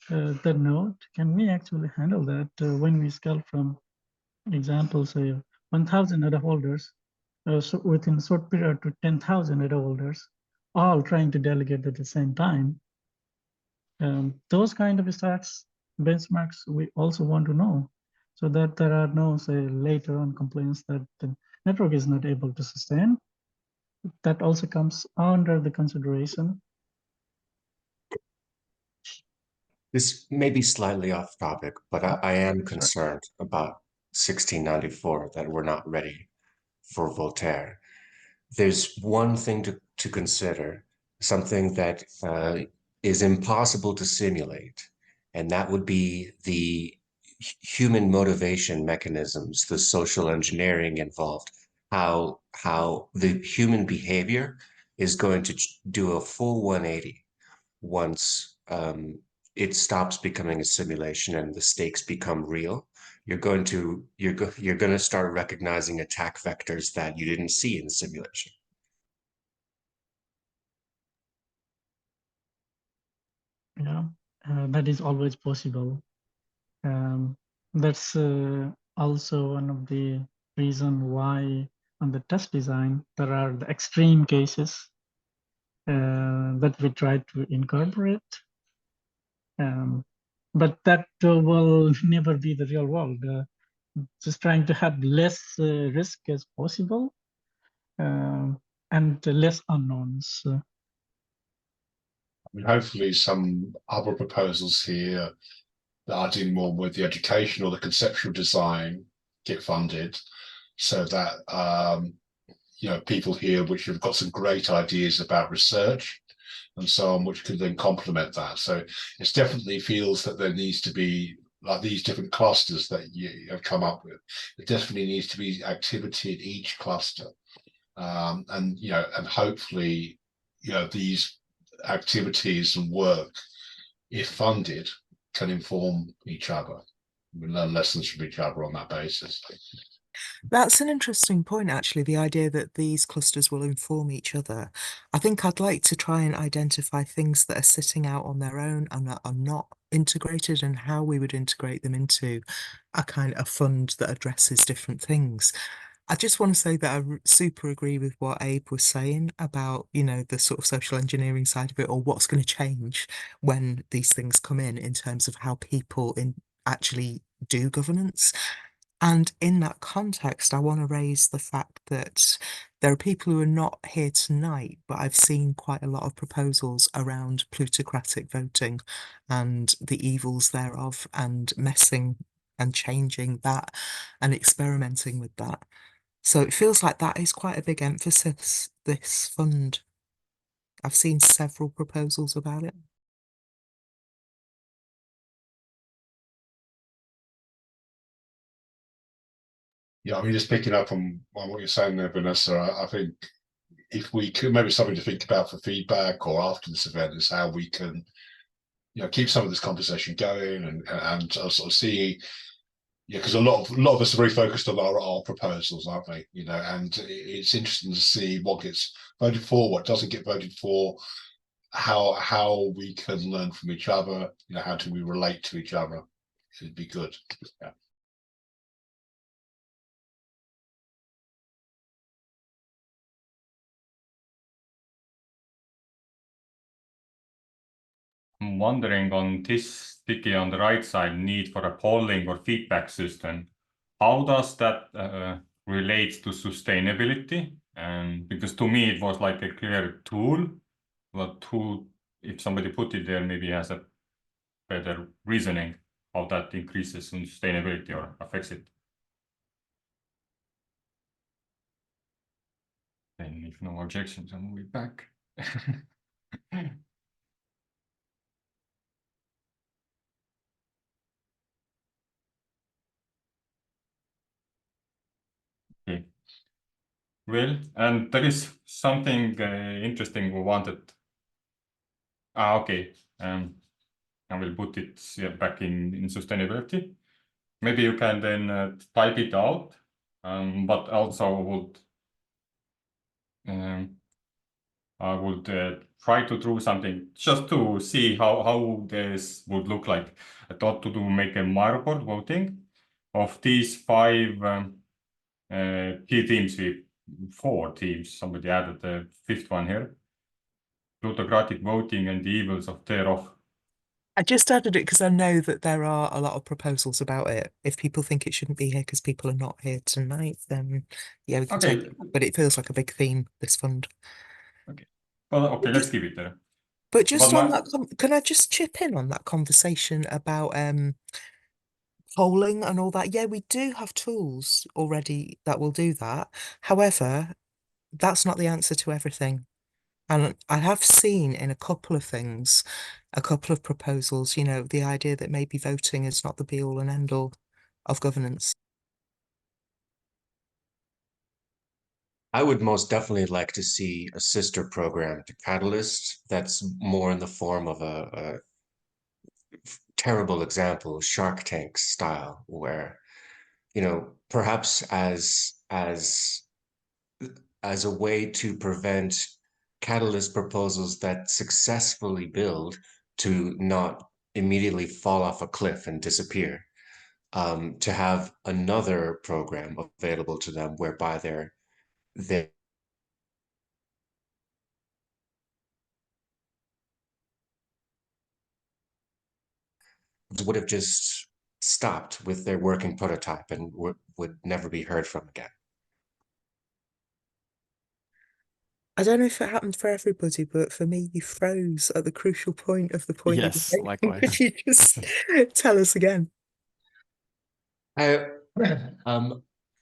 The node, can we actually handle that when we scale from example, say 1,000 ADA holders, so within a short period to 10,000 ADA holders, all trying to delegate at the same time? Those kind of stats, benchmarks, we also want to know, so that there are no, say, later on complaints that the network is not able to sustain. That also comes under the consideration. This may be slightly off topic, but I am concerned about 1694, that we're not ready for Voltaire. There's one thing to consider, something that is impossible to simulate, and that would be the human motivation mechanisms, the social engineering involved, how the human behavior is going to do a full 180 once it stops becoming a simulation and the stakes become real. You're going to start recognizing attack vectors that you didn't see in the simulation. Yeah, that is always possible. That's also one of the reason why on the test design there are the extreme cases that we try to incorporate. But that will never be the real world. Just trying to have less risk as possible and less unknowns. I mean, hopefully some other proposals here that are doing more with the education or the conceptual design get funded, so that people here which have got some great ideas about research and so on, which could then complement that. So it definitely feels that there needs to be, like these different clusters that you have come up with, there definitely needs to be activity in each cluster. And hopefully, these activities and work, if funded, can inform each other. We learn lessons from each other on that basis. That's an interesting point, actually, the idea that these clusters will inform each other. I think I'd like to try and identify things that are sitting out on their own and that are not integrated, and how we would integrate them into a kind of fund that addresses different things. I just want to say that I super agree with what Abe was saying about, the sort of social engineering side of it, or what's going to change when these things come in terms of how people actually do governance. And in that context, I want to raise the fact that there are people who are not here tonight, but I've seen quite a lot of proposals around plutocratic voting and the evils thereof, and messing and changing that and experimenting with that. So it feels like that is quite a big emphasis, this fund. I've seen several proposals about it. Yeah, I mean, just picking up on what you're saying there, Vanessa, I think if we could, maybe something to think about for feedback or after this event, is how we can, keep some of this conversation going and sort of see, because a lot of us are very focused on our proposals, aren't we? And it's interesting to see what gets voted for, what doesn't get voted for, how we can learn from each other. How do we relate to each other? It'd be good. Yeah. I'm wondering on this sticky on the right side, need for a polling or feedback system. How does that relate to sustainability? Because to me, it was like a clear tool, but if somebody put it there, maybe has a better reasoning how that increases in sustainability or affects it. Then if no objections, I'll move it back. Okay. Well, and there is something interesting we wanted. Okay. I will put it back in sustainability. Maybe you can then type it out, but also I would try to draw something just to see how this would look like. I thought to make a my report voting of these 5 key themes. 4 themes. Somebody added the 5th one here. Plutocratic voting and the evils of thereof. I just added it because I know that there are a lot of proposals about it. If people think it shouldn't be here because people are not here tonight, then yeah, we can take it. But it feels like a big theme, this fund. Okay. Well, okay, let's keep it there. But just on that, can I just chip in on that conversation about polling and all that? Yeah, we do have tools already that will do that. However, that's not the answer to everything. And I have seen in a couple of things, a couple of proposals, the idea that maybe voting is not the be all and end all of governance. I would most definitely like to see a sister program to Catalyst that's more in the form of a terrible example, Shark Tank style, where, perhaps as a way to prevent Catalyst proposals that successfully build to not immediately fall off a cliff and disappear, to have another program available to them whereby they would have just stopped with their working prototype and would never be heard from again. I don't know if it happened for everybody, but for me, you froze at the crucial point of the point you Yes, were making. likewise. Could you just tell us again? I,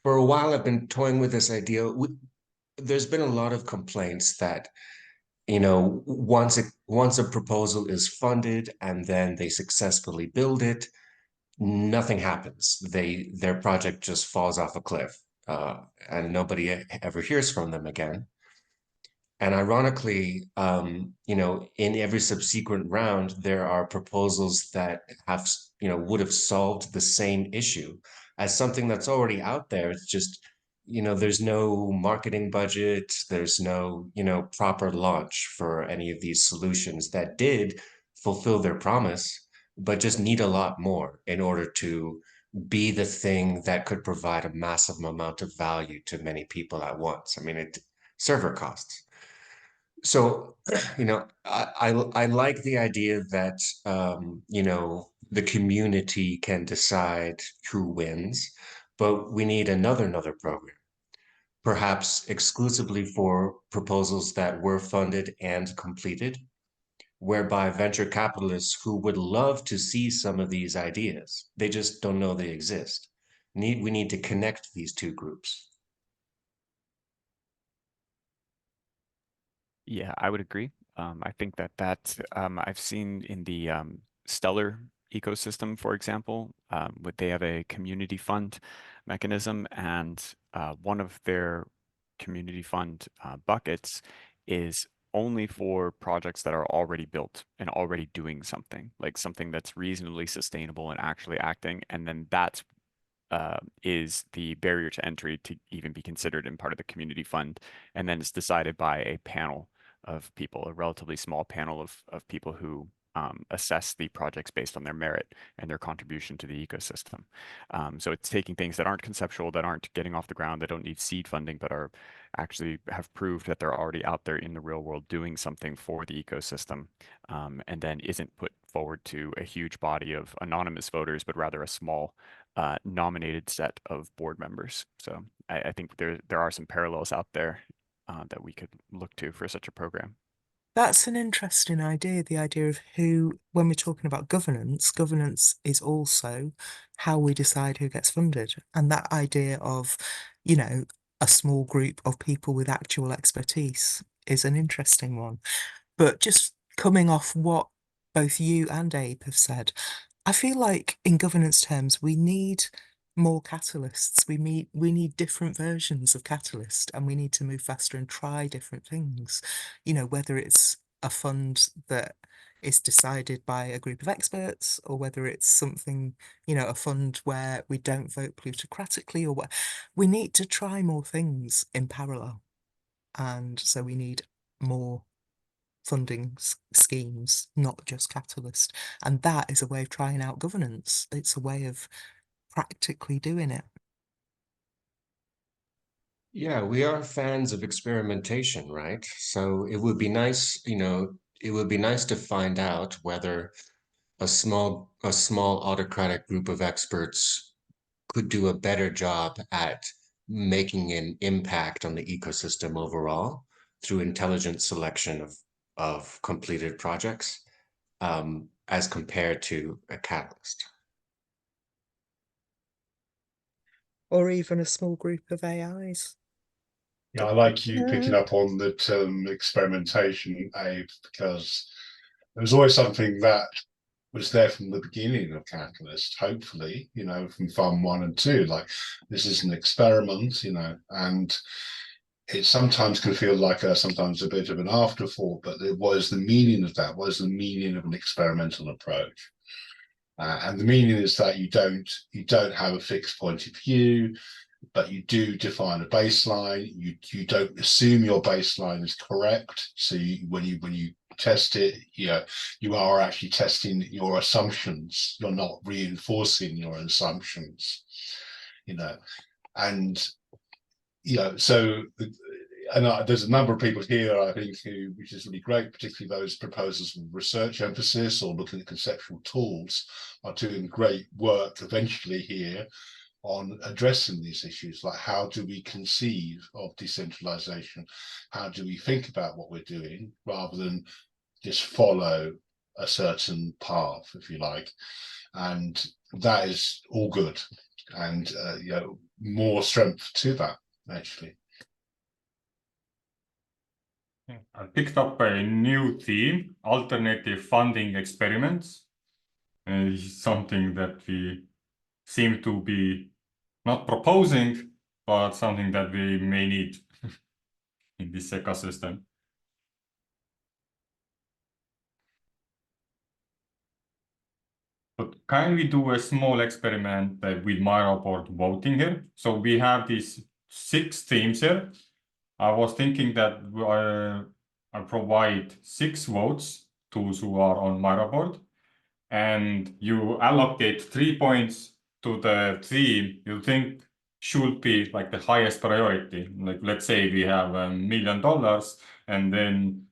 for a while, I've been toying with this idea. There's been a lot of complaints that, once a proposal is funded and then they successfully build it, nothing happens. Their project just falls off a cliff, and nobody ever hears from them again. And ironically, in every subsequent round, there are proposals that have, would have solved the same issue as something that's already out there. It's just, there's no marketing budget, there's no, proper launch for any of these solutions that did fulfill their promise, but just need a lot more in order to be the thing that could provide a massive amount of value to many people at once. I mean, server costs. So, I like the idea that, the community can decide who wins, but we need another program, perhaps exclusively for proposals that were funded and completed, whereby venture capitalists who would love to see some of these ideas, they just don't know they exist. We need to connect these two groups. Yeah, I would agree. I think that I've seen in the Stellar ecosystem, for example, they have a community fund mechanism, and one of their community fund buckets is only for projects that are already built and already doing something, like something that's reasonably sustainable and actually acting, and then that's is the barrier to entry to even be considered in part of the community fund. And then it's decided by a panel of people, a relatively small panel of people who assess the projects based on their merit and their contribution to the ecosystem. So it's taking things that aren't conceptual, that aren't getting off the ground, that don't need seed funding, but are actually have proved that they're already out there in the real world doing something for the ecosystem, and then isn't put forward to a huge body of anonymous voters, but rather a small nominated set of board members. So I think there are some parallels out there that we could look to for such a program. That's an interesting idea, the idea of who, when we're talking about governance, governance is also how we decide who gets funded. And that idea of, a small group of people with actual expertise is an interesting one. But just coming off what both you and Abe have said, I feel like in governance terms, we need more catalysts. We need different versions of catalyst, and we need to move faster and try different things. Whether it's a fund that is decided by a group of experts, or whether it's something, a fund where we don't vote plutocratically, or what, we need to try more things in parallel. And so we need more funding schemes, not just catalyst. And that is a way of trying out governance. It's a way of practically doing it. Yeah, we are fans of experimentation, right? So it would be nice, it would be nice to find out whether a small autocratic group of experts could do a better job at making an impact on the ecosystem overall through intelligent selection of completed projects, as compared to a catalyst. Or even a small group of AIs. Yeah, I like you picking up on the term experimentation, Abe, because there was always something that was there from the beginning of Catalyst, hopefully, from Fund 1 and 2. Like, this is an experiment, and it sometimes can feel like sometimes a bit of an afterthought, but what is the meaning of that? What is the meaning of an experimental approach? And the meaning is that you don't have a fixed point of view, but you do define a baseline. You don't assume your baseline is correct. So when you test it, you are actually testing your assumptions. You're not reinforcing your assumptions, and so. And there's a number of people here, I think, which is really great, particularly those proposers with research emphasis or looking at conceptual tools, are doing great work eventually here on addressing these issues, like how do we conceive of decentralization? How do we think about what we're doing rather than just follow a certain path, if you like? And that is all good, and more strength to that, actually. I picked up a new theme, alternative funding experiments. Something that we seem to be not proposing, but something that we may need in this ecosystem. But can we do a small experiment with Miro board voting here? So we have these 6 themes here. I was thinking that I provide 6 votes to those who are on Miro board, and you allocate 3 points to the theme you think should be like the highest priority. Like, let's say we have $1 million, and then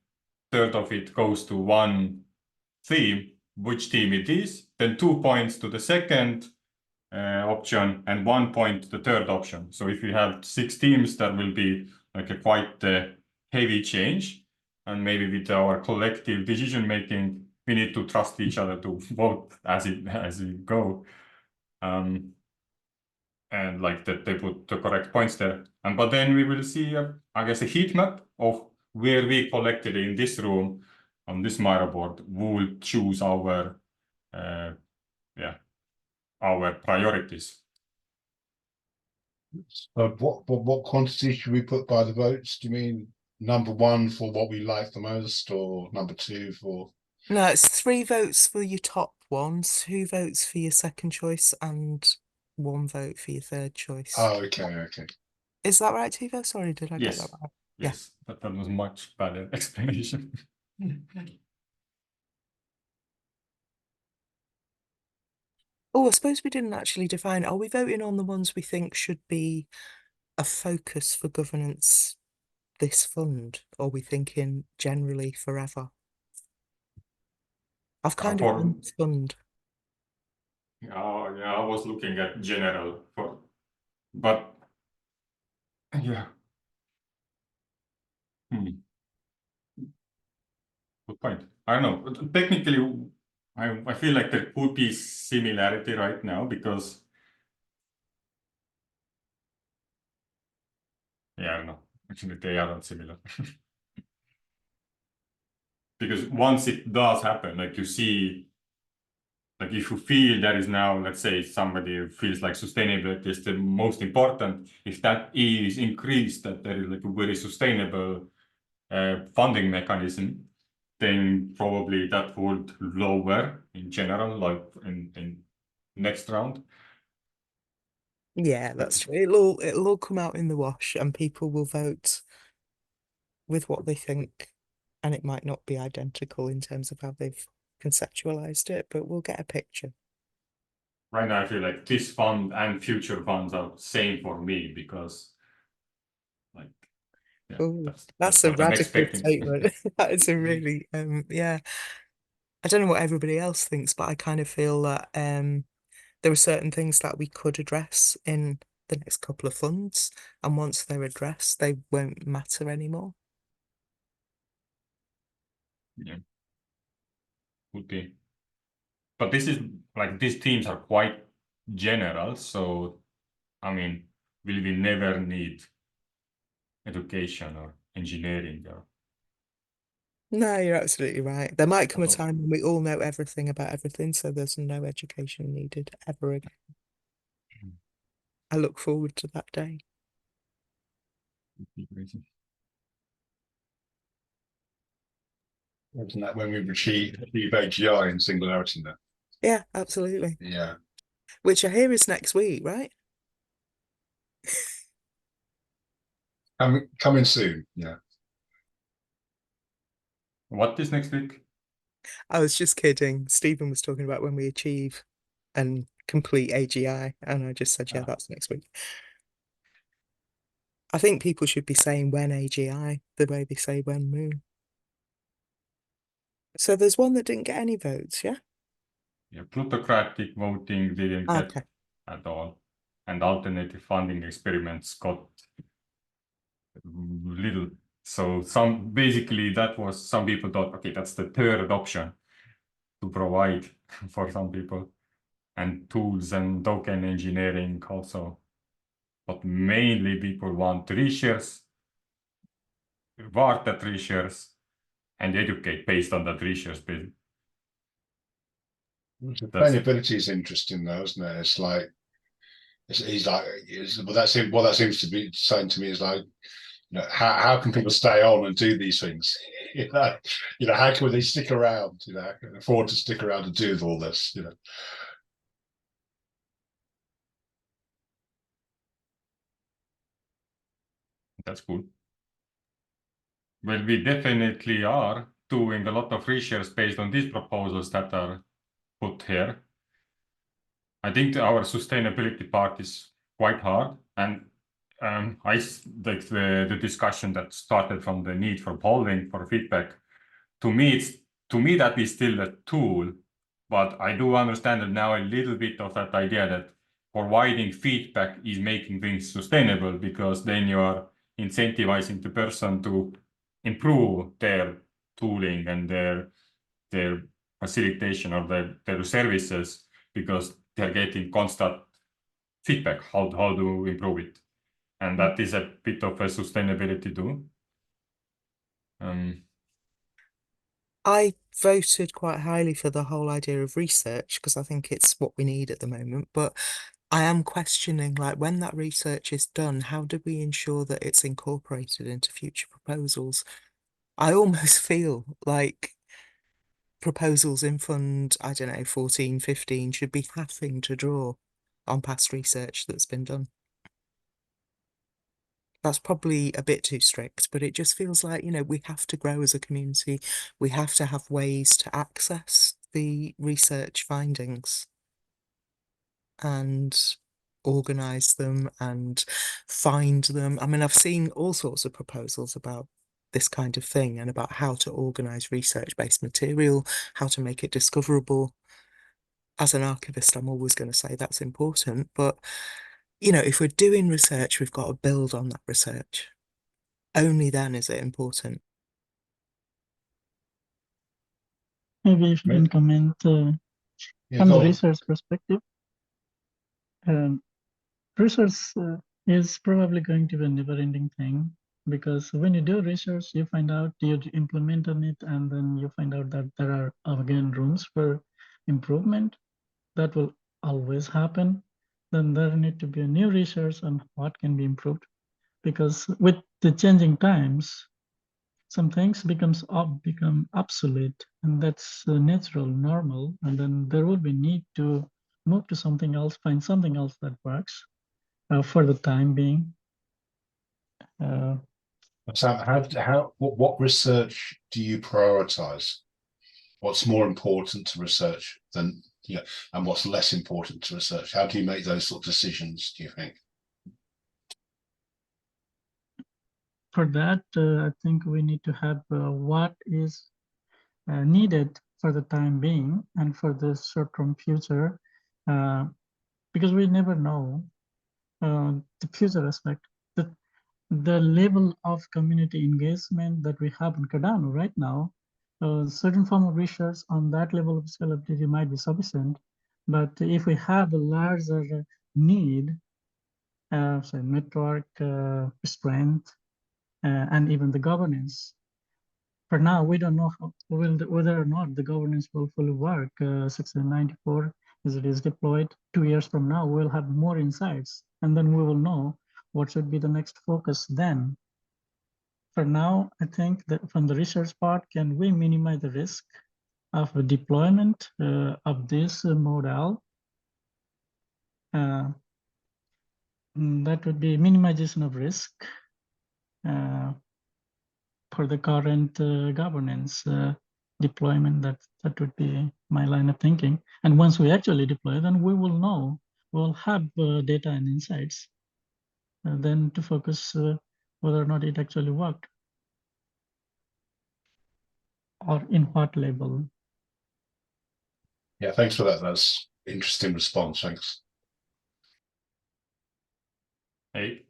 third of it goes to one theme, which theme it is, then 2 points to the second option and 1 point to the third option. So if you have 6 teams, that will be like a quite heavy change. And maybe with our collective decision making, we need to trust each other to vote as we go. And like that they put the correct points there. But then we will see, I guess, a heat map of where we collected in this room on this Miro board. We will choose our priorities. What quantity should we put by the votes? Do you mean number 1 for what we like the most, or number 2 for? No, it's 3 votes for your top one, 2 votes for your second choice, and 1 vote for your third choice. Oh, okay. Is that right, Tivo? Sorry, did I get that right? Yes, that was much better explanation. Oh, I suppose we didn't actually define. Are we voting on the ones we think should be a focus for governance this fund, or are we thinking generally forever? I've kind of done this fund. Oh, yeah, I was looking at general but yeah. Good point. I don't know. Technically, I feel like there could be similarity right now because I don't know. Actually, they aren't similar. Because once it does happen, like you see, like if you feel there is now, let's say somebody who feels like sustainability is the most important, if that is increased, that there is like a very sustainable funding mechanism, then probably that would lower in general, like in next round. Yeah, that's true. It'll all come out in the wash, and people will vote with what they think, and it might not be identical in terms of how they've conceptualized it, but we'll get a picture. Right now, I feel like this fund and future funds are same for me because, like, yeah, Ooh, that's a what I'm radical expecting. statement. That is a really, yeah. I don't know what everybody else thinks, but I kind of feel that there are certain things that we could address in the next couple of funds, and once they're addressed, they won't matter anymore. Yeah, would be. But this is like these themes are quite general, so I mean, will we never need education or engineering or? No, you're absolutely right. There might come a time when we all know everything about everything, so there's no education needed ever again. I look forward to that day. Wasn't that when we achieve AGI in Singularity now? Yeah, absolutely. Yeah. Which I hear is next week, right? Coming soon, yeah. What is next week? I was just kidding. Stephen was talking about when we achieve and complete AGI, and I just said, yeah, that's next week. I think people should be saying when AGI the way they say when moon. So there's one that didn't get any votes, yeah? Yeah, plutocratic voting didn't get Okay. at all, and alternative funding experiments got little. So basically that was, some people thought, okay, that's the third option to provide for some people, and tools and token engineering also. But mainly people want research, reward that research, and educate based on that research. Sustainability is interesting though, isn't it? It's like but that seems to be saying to me is like, you know, how can people stay on and do these things? You know, how can they stick around? You know, how can they afford to stick around and do all this? You know. That's cool. Well, we definitely are doing a lot of research based on these proposals that are put here. I think our sustainability part is quite hard, and like the discussion that started from the need for polling for feedback. To me that is still a tool, but I do understand that now a little bit of that idea that providing feedback is making things sustainable, because then you are incentivizing the person to improve their tooling and their facilitation or their services, because they're getting constant feedback how to improve it, and that is a bit of a sustainability too. I voted quite highly for the whole idea of research because I think it's what we need at the moment, but I am questioning, like, when that research is done, how do we ensure that it's incorporated into future proposals? I almost feel like proposals in fund, I don't know, 14, 15 should be having to draw on past research that's been done. That's probably a bit too strict, but it just feels like, you know, we have to grow as a community. We have to have ways to access the research findings and organize them and find them. I mean, I've seen all sorts of proposals about this kind of thing and about how to organize research-based material, how to make it discoverable. As an archivist, I'm always going to say that's important, but you know, if we're doing research, we've got to build on that research. Only then is it important. Maybe if you can comment from the research perspective. Research is probably going to be a never-ending thing, because when you do research, you find out, you implement on it, and then you find out that there are again rooms for improvement. That will always happen. Then there need to be a new research on what can be improved, because with the changing times, some things become obsolete, and that's natural, normal, and then there will be need to move to something else, find something else that works for the time being. Sam, what research do you prioritize? What's more important to research than, you know, and what's less important to research? How do you make those sort of decisions, do you think? For that, I think we need to have what is needed for the time being and for the short-term future, because we never know the future aspect. The level of community engagement that we have in Cardano right now, certain form of research on that level of scalability might be sufficient. But if we have a larger need, say network strength, and even the governance, for now, we don't know whether or not the governance will fully work. 1694, as it is deployed, 2 years from now, we'll have more insights, and then we will know what should be the next focus then. For now, I think that from the research part, can we minimize the risk of the deployment of this model? That would be minimization of risk. for the current governance deployment. That would be my line of thinking. And once we actually deploy, then we will know, we'll have data and insights, then to focus whether or not it actually worked, or in what level. Yeah, thanks for that. That's interesting response. Thanks. Hey,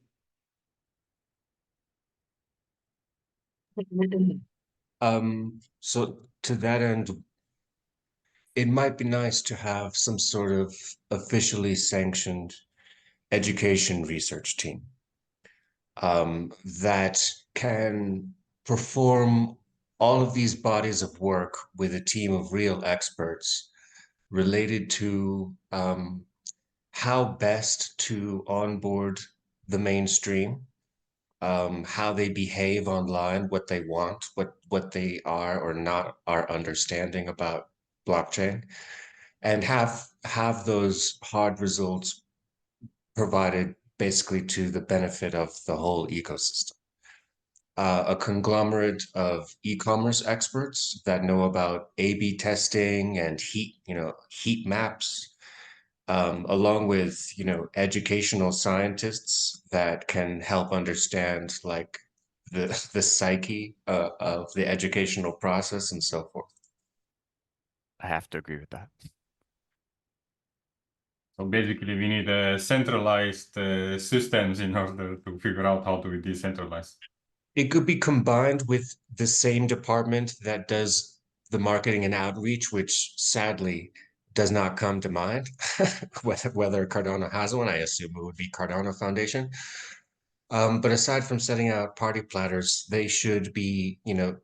So to that end, it might be nice to have some sort of officially sanctioned education research team that can perform all of these bodies of work with a team of real experts related to how best to onboard the mainstream, how they behave online, what they want, what they are or not are understanding about blockchain, and have those hard results provided basically to the benefit of the whole ecosystem. A conglomerate of e-commerce experts that know about A/B testing and heat maps, along with educational scientists that can help understand like the psyche of the educational process and so forth. I have to agree with that. so basically we need a centralized systems in order to figure out how to decentralize. It could be combined with the same department that does the marketing and outreach, which sadly does not come to mind. Whether Cardano has one, I assume it would be Cardano Foundation. But aside from setting out party platters, they should be,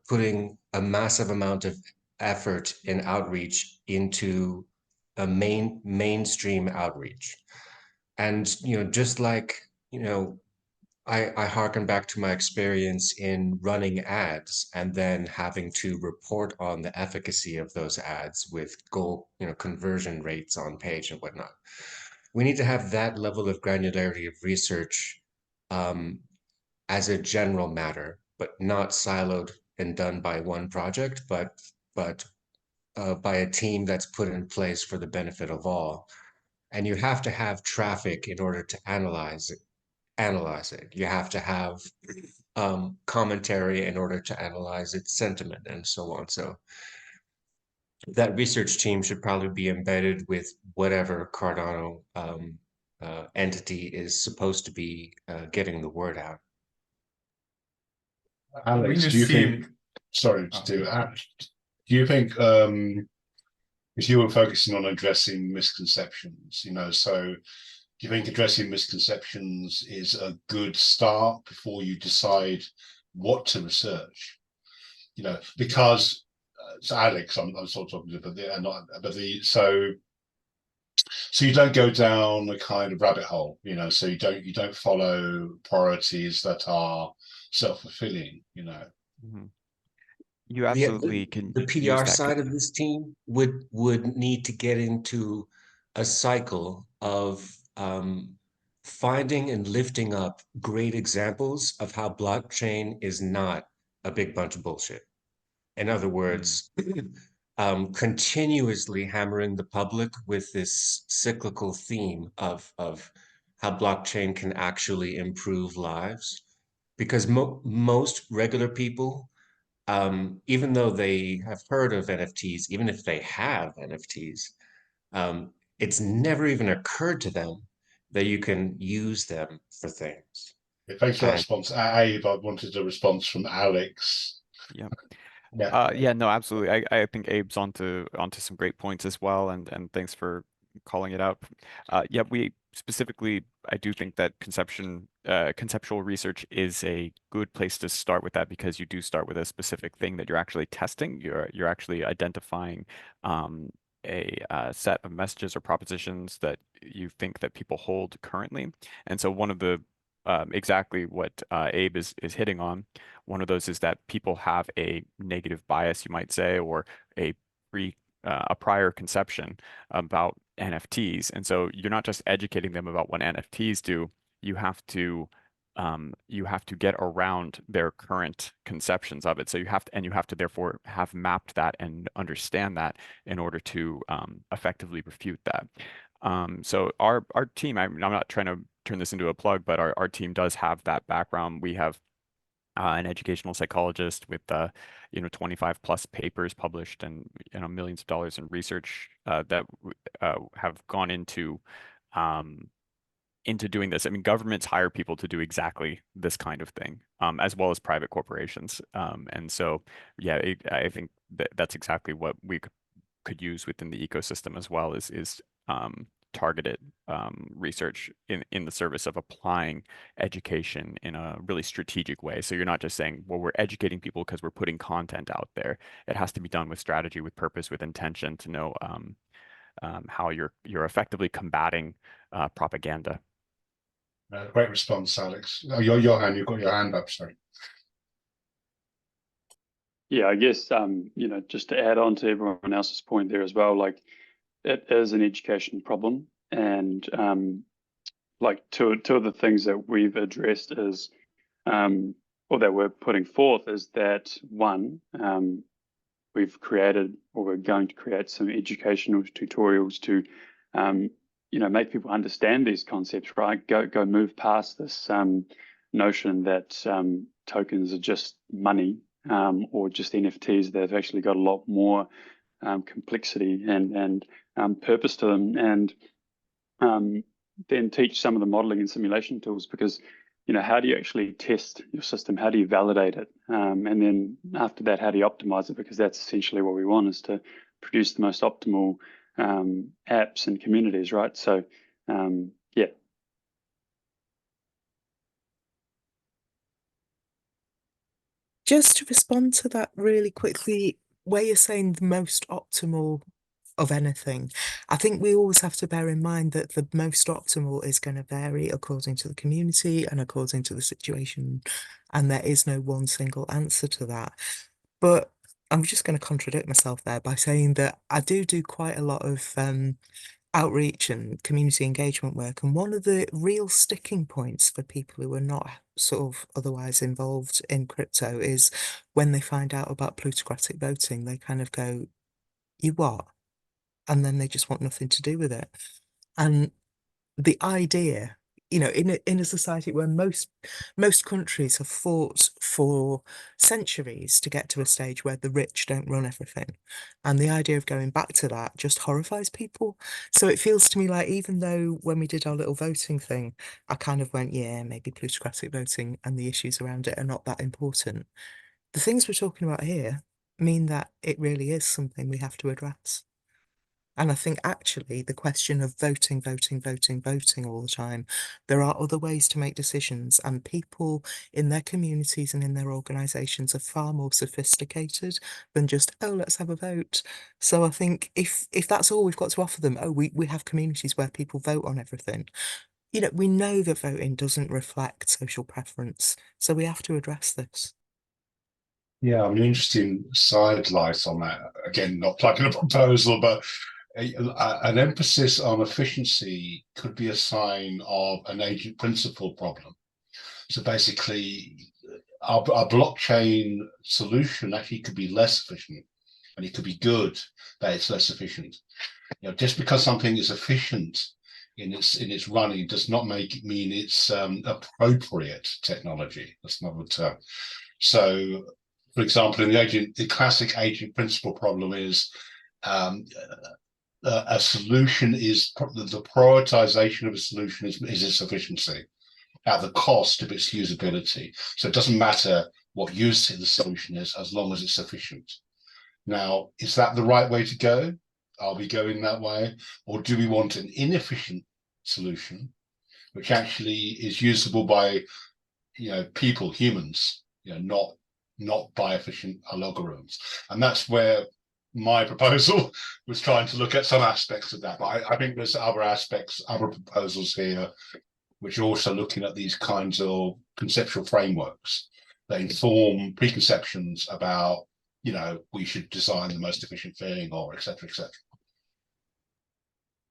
putting a massive amount of effort in outreach into a mainstream outreach. And, just like, I hearken back to my experience in running ads and then having to report on the efficacy of those ads with goal, conversion rates on page and whatnot. We need to have that level of granularity of research as a general matter, but not siloed and done by one project, but by a team that's put in place for the benefit of all. And you have to have traffic in order to analyze it. You have to have commentary in order to analyze its sentiment and so on. So that research team should probably be embedded with whatever Cardano entity is supposed to be getting the word out. Alex, do you think? Sorry, do you think if you were focusing on addressing misconceptions, so do you think addressing misconceptions is a good start before you decide what to research? Because so Alex, I'm sort of talking to, so you don't go down a kind of rabbit hole, so you don't follow priorities that are self-fulfilling, Mm-hmm. You absolutely can the use PR that. side of this team would need to get into a cycle of finding and lifting up great examples of how blockchain is not a big bunch of bullshit. In other words, continuously hammering the public with this cyclical theme of how blockchain can actually improve lives. Because most regular people, even though they have heard of NFTs, even if they have NFTs, it's never even occurred to them that you can use them for things. Thanks for that response. Abe, I wanted a response from Alex. Yeah. Yeah. No, absolutely. I think Abe's onto some great points as well, and thanks for calling it out. Yeah, we specifically, I do think that conceptual research is a good place to start with that, because you do start with a specific thing that you're actually testing. You're actually identifying a set of messages or propositions that you think that people hold currently. And so one of the exactly what Abe is hitting on. One of those is that people have a negative bias, you might say, or a prior conception about NFTs. And so you're not just educating them about what NFTs do, you have to you have to get around their current conceptions of it. So you have to therefore have mapped that and understand that in order to effectively refute that. So our team, I'm not trying to turn this into a plug, but our team does have that background. We have an educational psychologist with 25 plus papers published and millions of dollars in research that have gone into doing this. I mean, governments hire people to do exactly this kind of thing, as well as private corporations. And so, yeah, I think that's exactly what we could use within the ecosystem as well, is targeted research in the service of applying education in a really strategic way. So you're not just saying, well, we're educating people because we're putting content out there. It has to be done with strategy, with purpose, with intention, to know how you're effectively combating propaganda. Great response, Alex. Oh, Johan, you've got your hand up, sorry. Yeah, I guess, just to add on to everyone else's point there as well, like, it is an education problem. And like two of the things that we've addressed is, or that we're putting forth, is that one, we've created, or we're going to create, some educational tutorials to, make people understand these concepts, right? Go move past this notion that tokens are just money, or just NFTs. They've actually got a lot more complexity and purpose to them, and then teach some of the modeling and simulation tools, because how do you actually test your system? How do you validate it? And then after that, how do you optimize it? Because that's essentially what we want, is to produce the most optimal apps and communities, right? So, yeah. Just to respond to that really quickly, where you're saying the most optimal of anything, I think we always have to bear in mind that the most optimal is going to vary according to the community and according to the situation, and there is no one single answer to that. But I'm just going to contradict myself there by saying that I do quite a lot of outreach and community engagement work, and one of the real sticking points for people who are not sort of otherwise involved in crypto is when they find out about plutocratic voting, they kind of go, "You what?" And then they just want nothing to do with it. And the idea, in a society where most countries have fought for centuries to get to a stage where the rich don't run everything, and the idea of going back to that just horrifies people. So it feels to me like, even though when we did our little voting thing, I kind of went, yeah, maybe plutocratic voting and the issues around it are not that important, the things we're talking about here mean that it really is something we have to address. And I think actually the question of voting all the time, there are other ways to make decisions, and people in their communities and in their organisations are far more sophisticated than just, oh, let's have a vote. So I think if that's all we've got to offer them, oh, we have communities where people vote on everything. We know that voting doesn't reflect social preference, so we have to address this. Yeah, an interesting side light on that. Again, not plugging a proposal, but an emphasis on efficiency could be a sign of an agent principle problem. So basically, our blockchain solution actually could be less efficient, and it could be good that it's less efficient. Just because something is efficient in its running does not mean it's appropriate technology. That's not the term. So, for example, in the classic agent principle problem is a solution is the prioritization of a solution is its efficiency at the cost of its usability. So it doesn't matter what use the solution is as long as it's efficient. Now, is that the right way to go? Are we going that way? Or do we want an inefficient solution, which actually is usable by people, humans, not by efficient algorithms? And that's where my proposal was trying to look at some aspects of that. But I think there's other aspects, other proposals here, which are also looking at these kinds of conceptual frameworks that inform preconceptions about, we should design the most efficient thing, or et cetera, et cetera.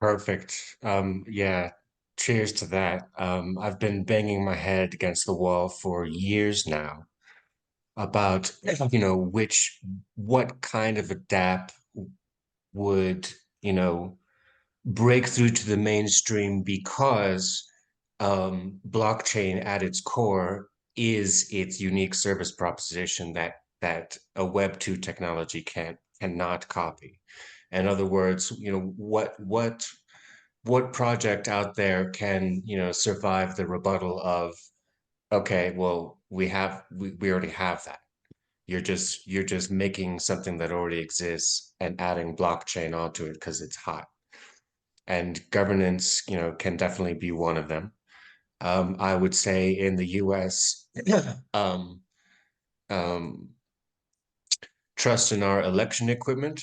Perfect. Yeah, cheers to that. I've been banging my head against the wall for years now about, what kind of a dApp would, break through to the mainstream, because blockchain at its core is its unique service proposition that a Web 2 technology cannot copy. In other words, what project out there can, survive the rebuttal of, okay, well, we already have that. You're just making something that already exists and adding blockchain onto it because it's hot. And governance, can definitely be one of them. I would say in the US, um, trust in our election equipment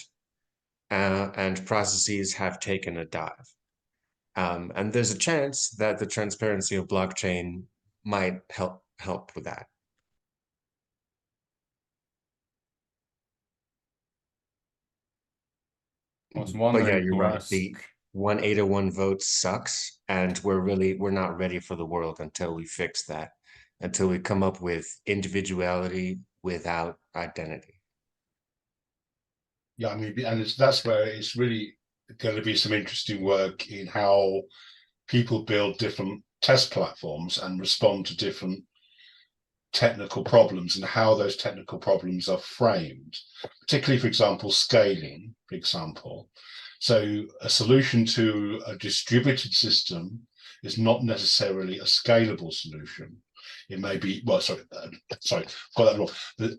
and processes have taken a dive. And there's a chance that the transparency of blockchain might help with that. I was But yeah, wondering you're to right. ask. The 1/801 vote sucks, and we're not ready for the world until we fix that, until we come up with individuality without identity. Yeah, I mean, and that's where it's really going to be some interesting work in how people build different test platforms and respond to different technical problems and how those technical problems are framed, particularly, for example, scaling, for example. So a solution to a distributed system is not necessarily a scalable solution. It may be, well, sorry, got that wrong.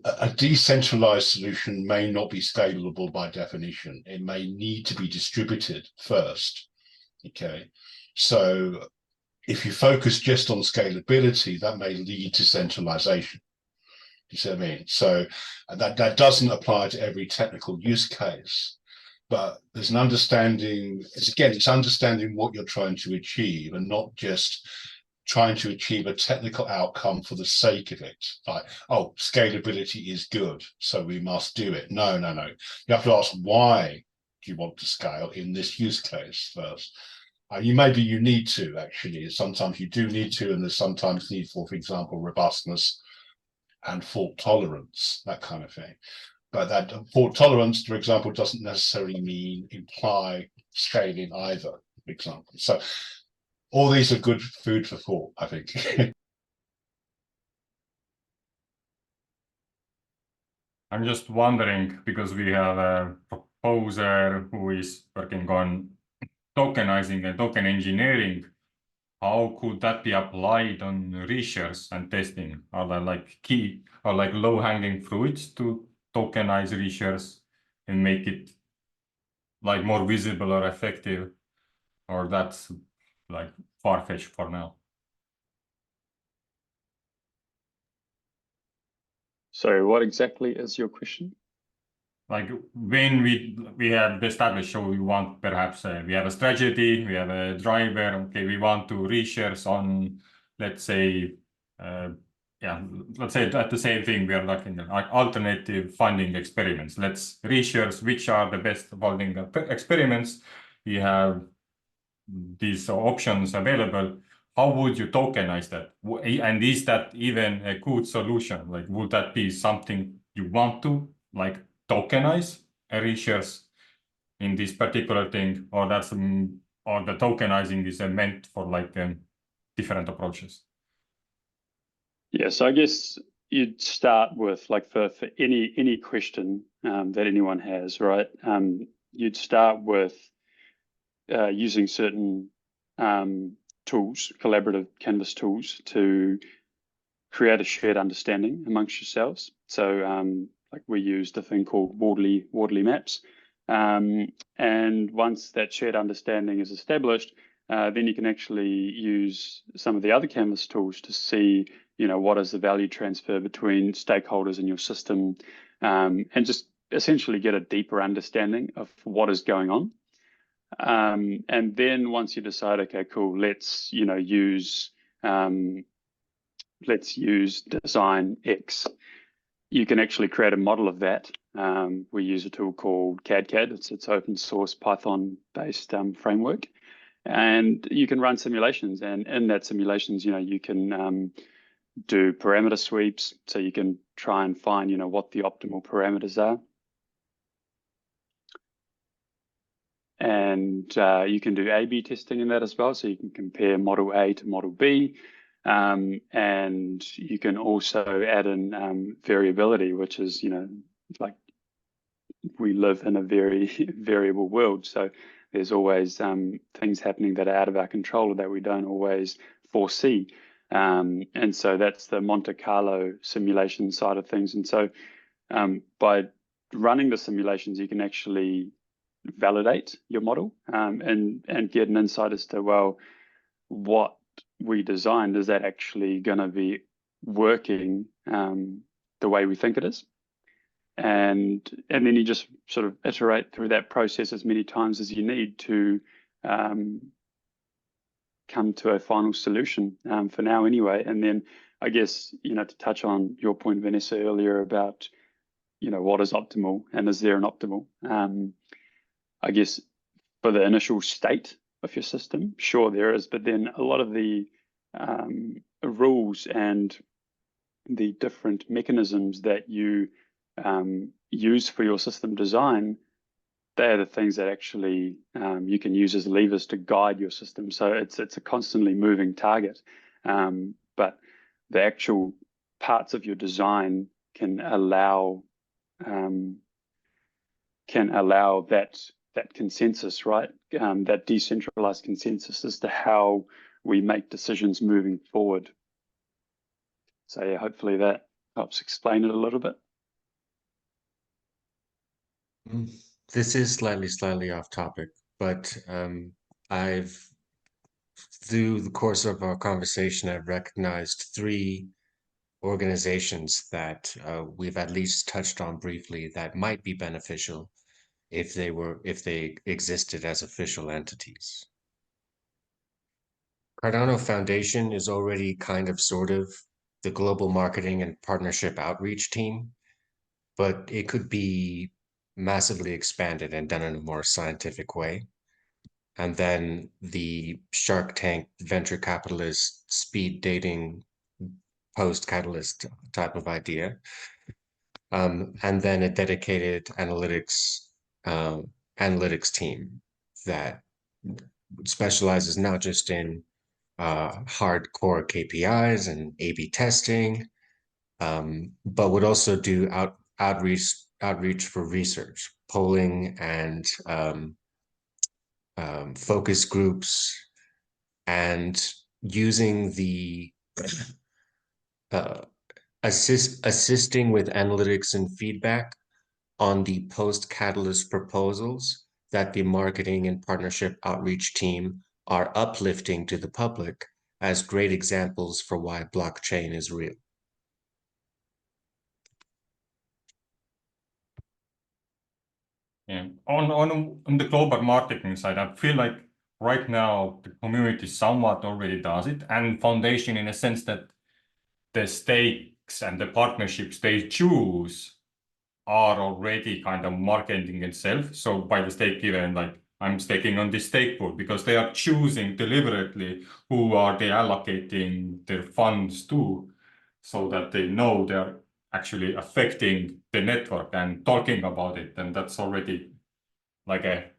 A decentralized solution may not be scalable by definition. It may need to be distributed first. Okay, so if you focus just on scalability, that may lead to centralization. You see what I mean? So that doesn't apply to every technical use case, but there's an understanding. It's understanding what you're trying to achieve and not just trying to achieve a technical outcome for the sake of it. Like, oh, scalability is good, so we must do it. No. You have to ask, why do you want to scale in this use case first? Maybe you need to, actually. Sometimes you do need to, and there's sometimes need for example, robustness and fault tolerance, that kind of thing. But that fault tolerance, for example, doesn't necessarily imply scaling either, for example. So all these are good food for thought, I think. I'm just wondering, because we have a proposer who is working on tokenizing and token engineering, how could that be applied on reshares and testing? Are there like key or like low-hanging fruits to tokenize reshares and make it like more visible or effective? Or that's like far-fetched for now? So what exactly is your question? Like when we have established, so we want perhaps we have a strategy, we have a driver. Okay, we want to reshares on, let's say, let's say at the same thing. We are looking at alternative funding experiments. Let's reshares which are the best funding experiments. We have these options available. How would you tokenize that? And is that even a good solution? Like, would that be something you want to like tokenize reshares in this particular thing, or that's or the tokenizing is meant for like different approaches? Yes, I guess you'd start with like for any question that anyone has, right? You'd start with using certain tools, collaborative Canvas tools, to create a shared understanding amongst yourselves. So like we used a thing called Wardley maps. And once that shared understanding is established, then you can actually use some of the other Canvas tools to see, what is the value transfer between stakeholders in your system, and just essentially get a deeper understanding of what is going on. And then once you decide, okay, cool, let's use design X, you can actually create a model of that. We use a tool called CAD. It's open source Python based framework. And you can run simulations, and in that simulations, you can do parameter sweeps, so you can try and find, what the optimal parameters are. And you can do A/B testing in that as well, so you can compare model A to model B. And you can also add in variability, which is, like we live in a very variable world. So there's always things happening that are out of our control or that we don't always foresee. And so that's the Monte Carlo simulation side of things. And so by running the simulations, you can actually validate your model and get an insight as to, well, what we designed, is that actually going to be working the way we think it is? And then you just sort of iterate through that process as many times as you need to come to a final solution, for now anyway. And then I guess, to touch on your point, Vanessa, earlier about, what is optimal and is there an optimal? I guess for the initial state of your system, sure there is, but then a lot of the rules and the different mechanisms that you use for your system design, they're the things that actually you can use as levers to guide your system. So it's a constantly moving target, but the actual parts of your design can allow that consensus, right? That decentralized consensus as to how we make decisions moving forward. So yeah, hopefully that helps explain it a little bit. This is slightly off topic, but through the course of our conversation, I've recognized 3 organizations that we've at least touched on briefly that might be beneficial if they existed as official entities. Cardano Foundation is already sort of the global marketing and partnership outreach team, but it could be massively expanded and done in a more scientific way. And then the Shark Tank venture capitalist speed dating post-catalyst type of idea. And then a dedicated analytics team that specializes not just in hardcore KPIs and A/B testing, but would also do outreach for research, polling, and focus groups, and using the assisting with analytics and feedback on the post-catalyst proposals that the marketing and partnership outreach team are uplifting to the public as great examples for why blockchain is real. Yeah. On the global marketing side, I feel like right now the community somewhat already does it, and foundation in a sense that the stakes and the partnerships they choose are already kind of marketing itself. So by the stake given, like I'm staking on this stake pool because they are choosing deliberately who are they allocating their funds to, so that they know they're actually affecting the network and talking about it. And that's already like a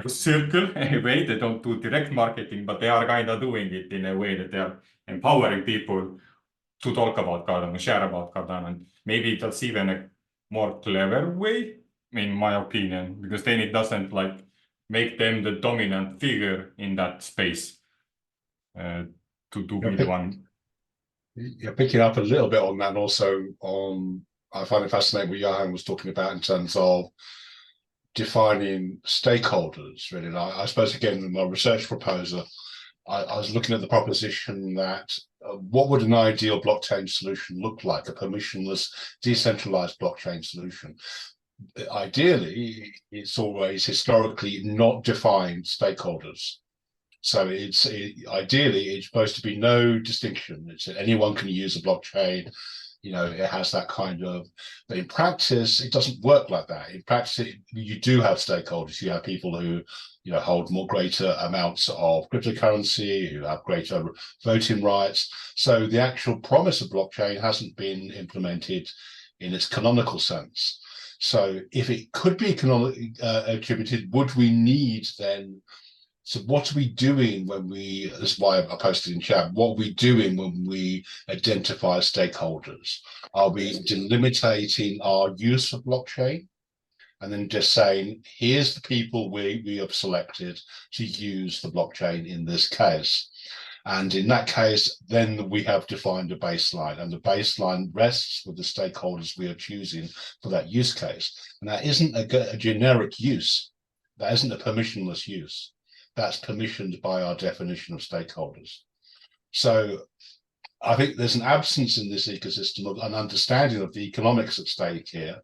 circle in a way. They don't do direct marketing, but they are kind of doing it in a way that they are empowering people to talk about Cardano, share about Cardano. And maybe that's even a more clever way, in my opinion, because then it doesn't make them the dominant figure in that space to be the one. Yeah, picking up a little bit on that, and also I find it fascinating what Johan was talking about in terms of defining stakeholders, really. I suppose, again, in my research proposal, I was looking at the proposition that what would an ideal blockchain solution look like, a permissionless, decentralized blockchain solution? Ideally, it's always historically not defined stakeholders. So ideally, it's supposed to be no distinction. It's anyone can use a blockchain. It has that kind of, but in practice, it doesn't work like that. In practice, you do have stakeholders. You have people who, hold more greater amounts of cryptocurrency, who have greater voting rights. So the actual promise of blockchain hasn't been implemented in its canonical sense. So if it could be attributed, would we need then? So what are we doing when we, this is why I posted in chat, what are we doing when we identify stakeholders? Are we delimiting our use of blockchain? And then just saying, here's the people we have selected to use the blockchain in this case. And in that case, then we have defined a baseline, and the baseline rests with the stakeholders we are choosing for that use case. And that isn't a generic use. That isn't a permissionless use. That's permissioned by our definition of stakeholders. So I think there's an absence in this ecosystem of an understanding of the economics at stake here.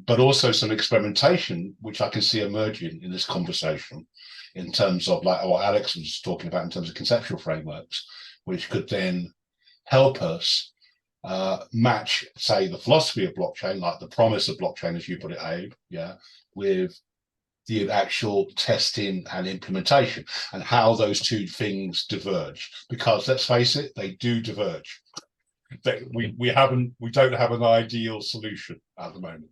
But also some experimentation, which I can see emerging in this conversation in terms of like what Alex was talking about in terms of conceptual frameworks, which could then help us match, say, the philosophy of blockchain, like the promise of blockchain, as you put it, Abe, with the actual testing and implementation and how those two things diverge. Because let's face it, they do diverge. We don't have an ideal solution at the moment.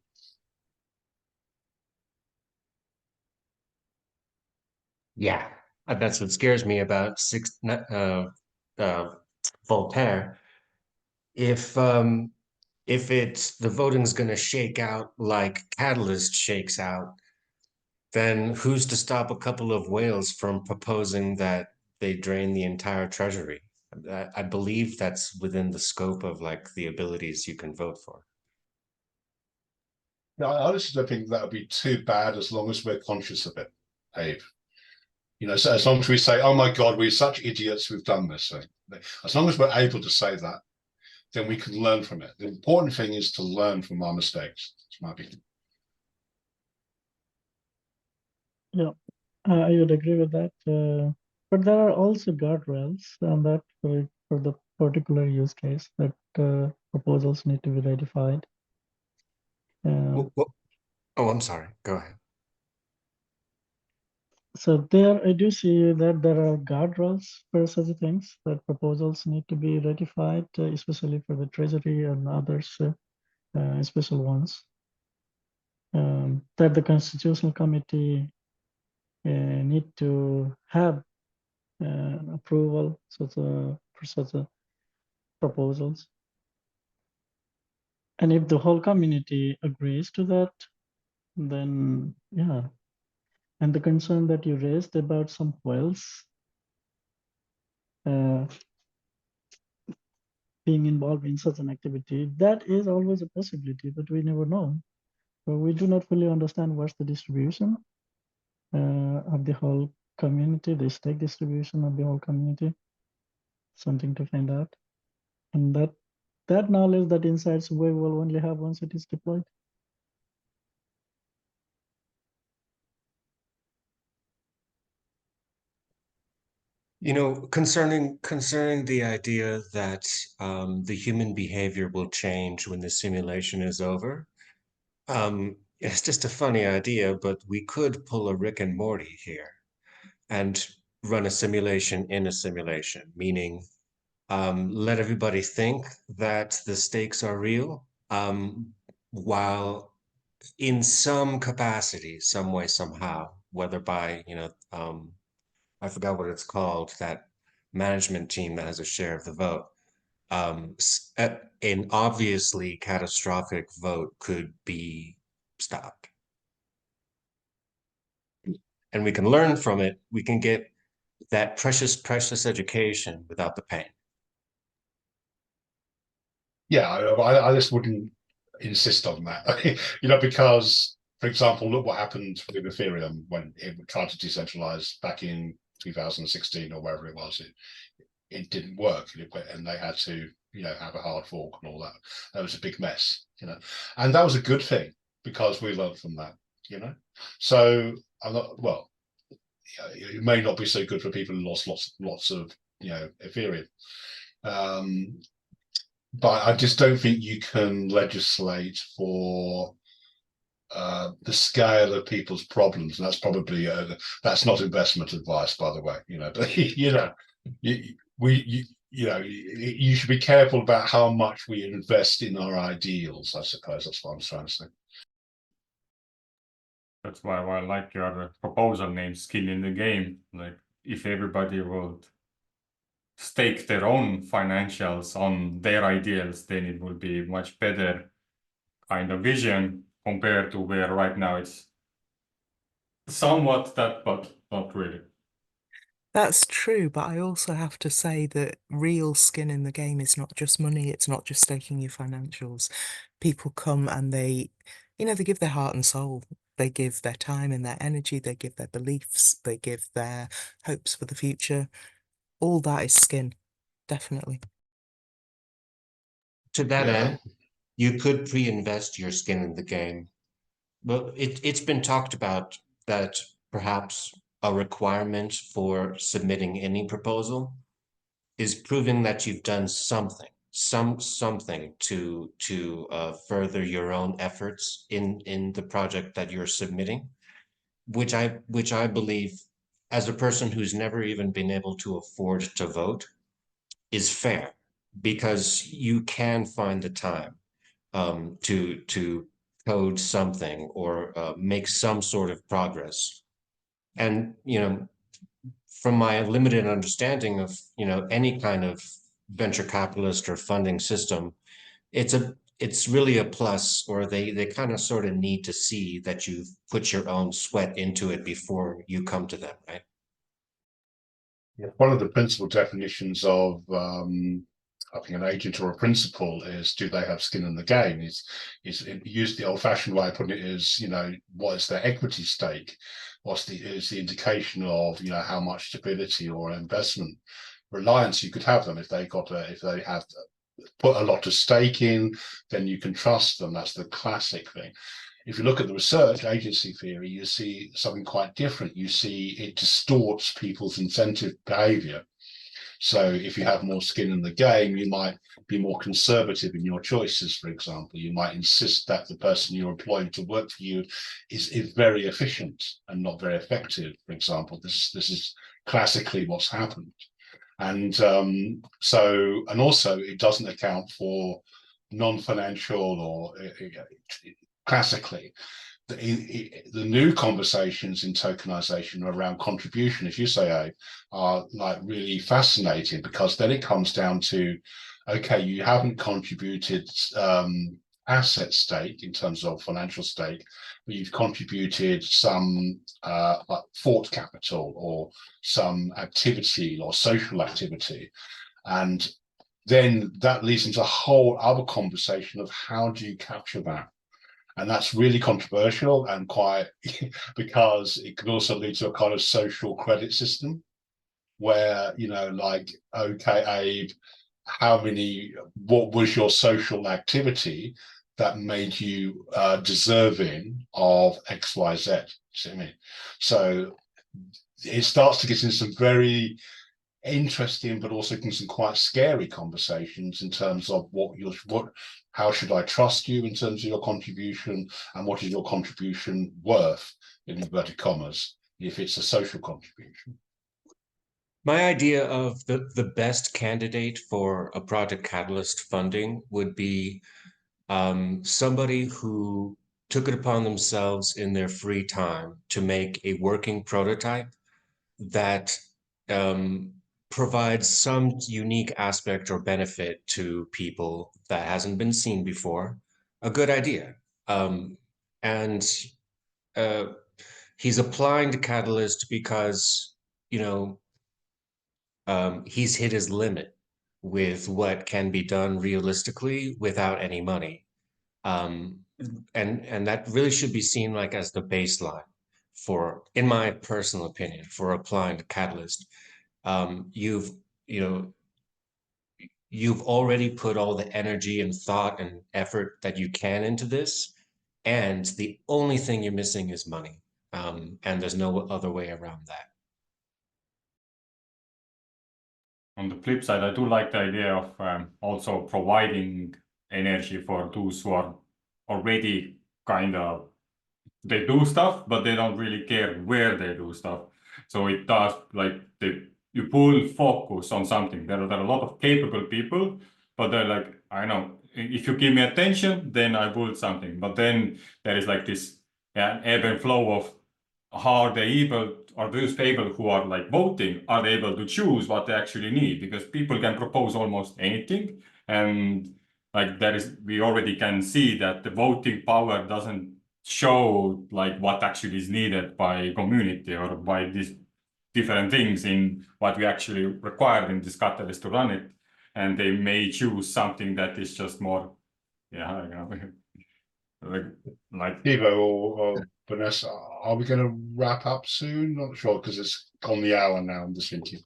Yeah, that's what scares me about Voltaire. If it's the voting's going to shake out like Catalyst shakes out, then who's to stop a couple of whales from proposing that they drain the entire treasury? I believe that's within the scope of like the abilities you can vote for. No, I honestly don't think that would be too bad as long as we're conscious of it, Abe. So as long as we say, oh my God, we're such idiots, we've done this thing. As long as we're able to say that, then we can learn from it. The important thing is to learn from our mistakes. It's my opinion. Yeah, I would agree with that. But there are also guardrails on that for the particular use case that proposals need to be ratified. Oh, I'm sorry. Go ahead. So there, I do see that there are guardrails for such things, that proposals need to be ratified, especially for the Treasury and others, special ones. That the Constitutional Committee need to have approval for such proposals. And if the whole community agrees to that, then yeah. And the concern that you raised about some whales being involved in such an activity, that is always a possibility, but we never know. So we do not fully understand what's the distribution of the whole community, the stake distribution of the whole community. Something to find out. And that knowledge, that insights, we will only have once it is deployed. Concerning the idea that the human behavior will change when the simulation is over, it's just a funny idea, but we could pull a Rick and Morty here and run a simulation in a simulation, meaning let everybody think that the stakes are real, while in some capacity, some way, somehow, whether by, I forgot what it's called, that management team that has a share of the vote. An obviously catastrophic vote could be stopped. And we can learn from it. We can get that precious, precious education without the pain. Yeah, I just wouldn't insist on that, because, for example, look what happened with Ethereum when it tried to decentralize back in 2016 or wherever it was. It didn't work, and they had to, have a hard fork and all that. That was a big mess, and that was a good thing because we learned from that, So I'm not, well, it may not be so good for people who lost lots of, Ethereum. But I just don't think you can legislate for the scale of people's problems, and that's probably that's not investment advice, by the way. But you should be careful about how much we invest in our ideals. I suppose that's what I'm trying to say. That's why I like your proposal name, skin in the game. Like, if everybody would stake their own financials on their ideals, then it will be much better kind of vision compared to where right now it's somewhat that, but not really. That's true, but I also have to say that real skin in the game is not just money, it's not just staking your financials. People come and they give their heart and soul. They give their time and their energy, they give their beliefs, they give their hopes for the future. All that is skin, definitely. To that end, you could pre-invest your skin in the game. Well, it's been talked about that perhaps a requirement for submitting any proposal is proving that you've done something to further your own efforts in the project that you're submitting, which I believe, as a person who's never even been able to afford to vote, is fair, because you can find the time to code something or make some sort of progress. And from my limited understanding of any kind of venture capitalist or funding system, it's really a plus, or they kind of sort of need to see that you've put your own sweat into it before you come to them, right? One of the principal definitions of I think an agent or a principal is, do they have skin in the game? Is used the old-fashioned way of putting it is, what is their equity stake? Is the indication of how much stability or investment reliance you could have them if they have put a lot of stake in, then you can trust them. That's the classic thing. If you look at the research agency theory, you see something quite different. You see it distorts people's incentive behavior. So if you have more skin in the game, you might be more conservative in your choices, for example. You might insist that the person you're employing to work for you is very efficient and not very effective, for example. This is classically what's happened. And also it doesn't account for non-financial or classically the new conversations in tokenization around contribution, as you say, are like really fascinating, because then it comes down to, okay, you haven't contributed asset stake in terms of financial stake, but you've contributed some like thought capital or some activity or social activity. And then that leads into a whole other conversation of how do you capture that? And that's really controversial and quite because it could also lead to a kind of social credit system where, like, okay, Abe, what was your social activity that made you deserving of X, Y, Z? See what I mean? So it starts to get into some very interesting, but also some quite scary conversations in terms of how should I trust you in terms of your contribution, and what is your contribution worth, in inverted commas, if it's a social contribution. My idea of the best candidate for a Project Catalyst funding would be somebody who took it upon themselves in their free time to make a working prototype that provides some unique aspect or benefit to people that hasn't been seen before. A good idea. And he's applying to Catalyst because, he's hit his limit with what can be done realistically without any money. And that really should be seen like as the baseline for, in my personal opinion, for applying to Catalyst. You've already put all the energy and thought and effort that you can into this, and the only thing you're missing is money. And there's no other way around that. On the flip side, I do like the idea of also providing energy for those who are already kind of they do stuff, but they don't really care where they do stuff. So it does, like, you pull focus on something. There are a lot of capable people, but they're like, I know, if you give me attention, then I build something. But then there is like this ebb and flow of how are they able, or those people who are like voting, are they able to choose what they actually need? Because people can propose almost anything. And like we already can see that the voting power doesn't show like what actually is needed by community or by these different things in what we actually require in this catalyst to run it. And they may choose something that is just more, yeah, you know, like Ivo or Vanessa, are we going to wrap up soon? Not sure, because it's on the hour now. I'm just thinking.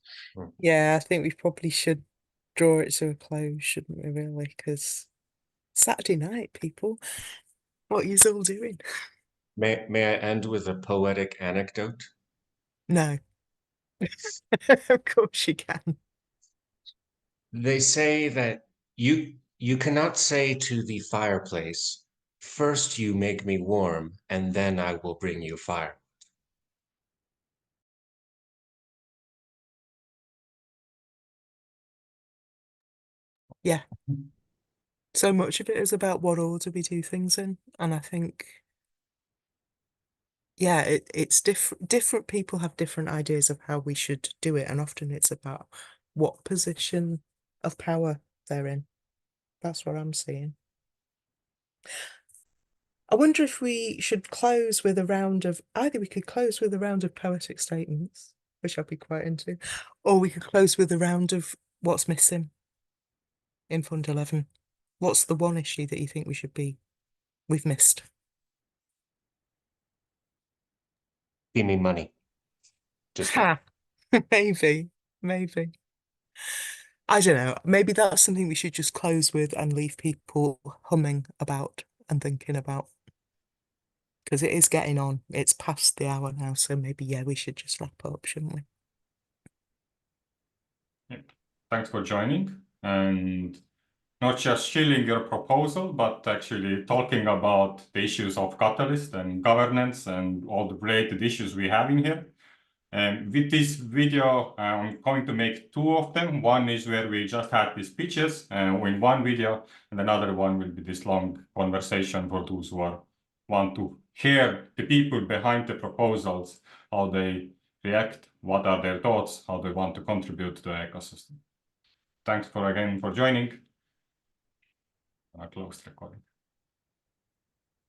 Yeah, I think we probably should draw it to a close, shouldn't we, really? Because Saturday night, people, what are you all doing? May I end with a poetic anecdote? No. Of course you can. They say that you cannot say to the fireplace, first you make me warm, and then I will bring you fire. Yeah. So much of it is about what order we do things in. And I think, yeah, it's different people have different ideas of how we should do it. And often it's about what position of power they're in. That's what I'm seeing. I wonder if we should close with a round of, either we could close with a round of poetic statements, which I'd be quite into, or we could close with a round of what's missing in Fund 11. What's the one issue that you think we've missed? Give me money. Just Ha! Maybe. I don't know. Maybe that's something we should just close with and leave people humming about and thinking about. Because it is getting on. It's past the hour now, so maybe, yeah, we should just wrap up, shouldn't we? Yeah. Thanks for joining, and not just shilling your proposal, but actually talking about the issues of Catalyst and governance and all the related issues we have in here. And with this video, I'm going to make two of them. One is where we just had these pitches in one video, and another one will be this long conversation for those who want to hear the people behind the proposals, how they react, what are their thoughts, how they want to contribute to the ecosystem. Thanks again for joining. I close the recording.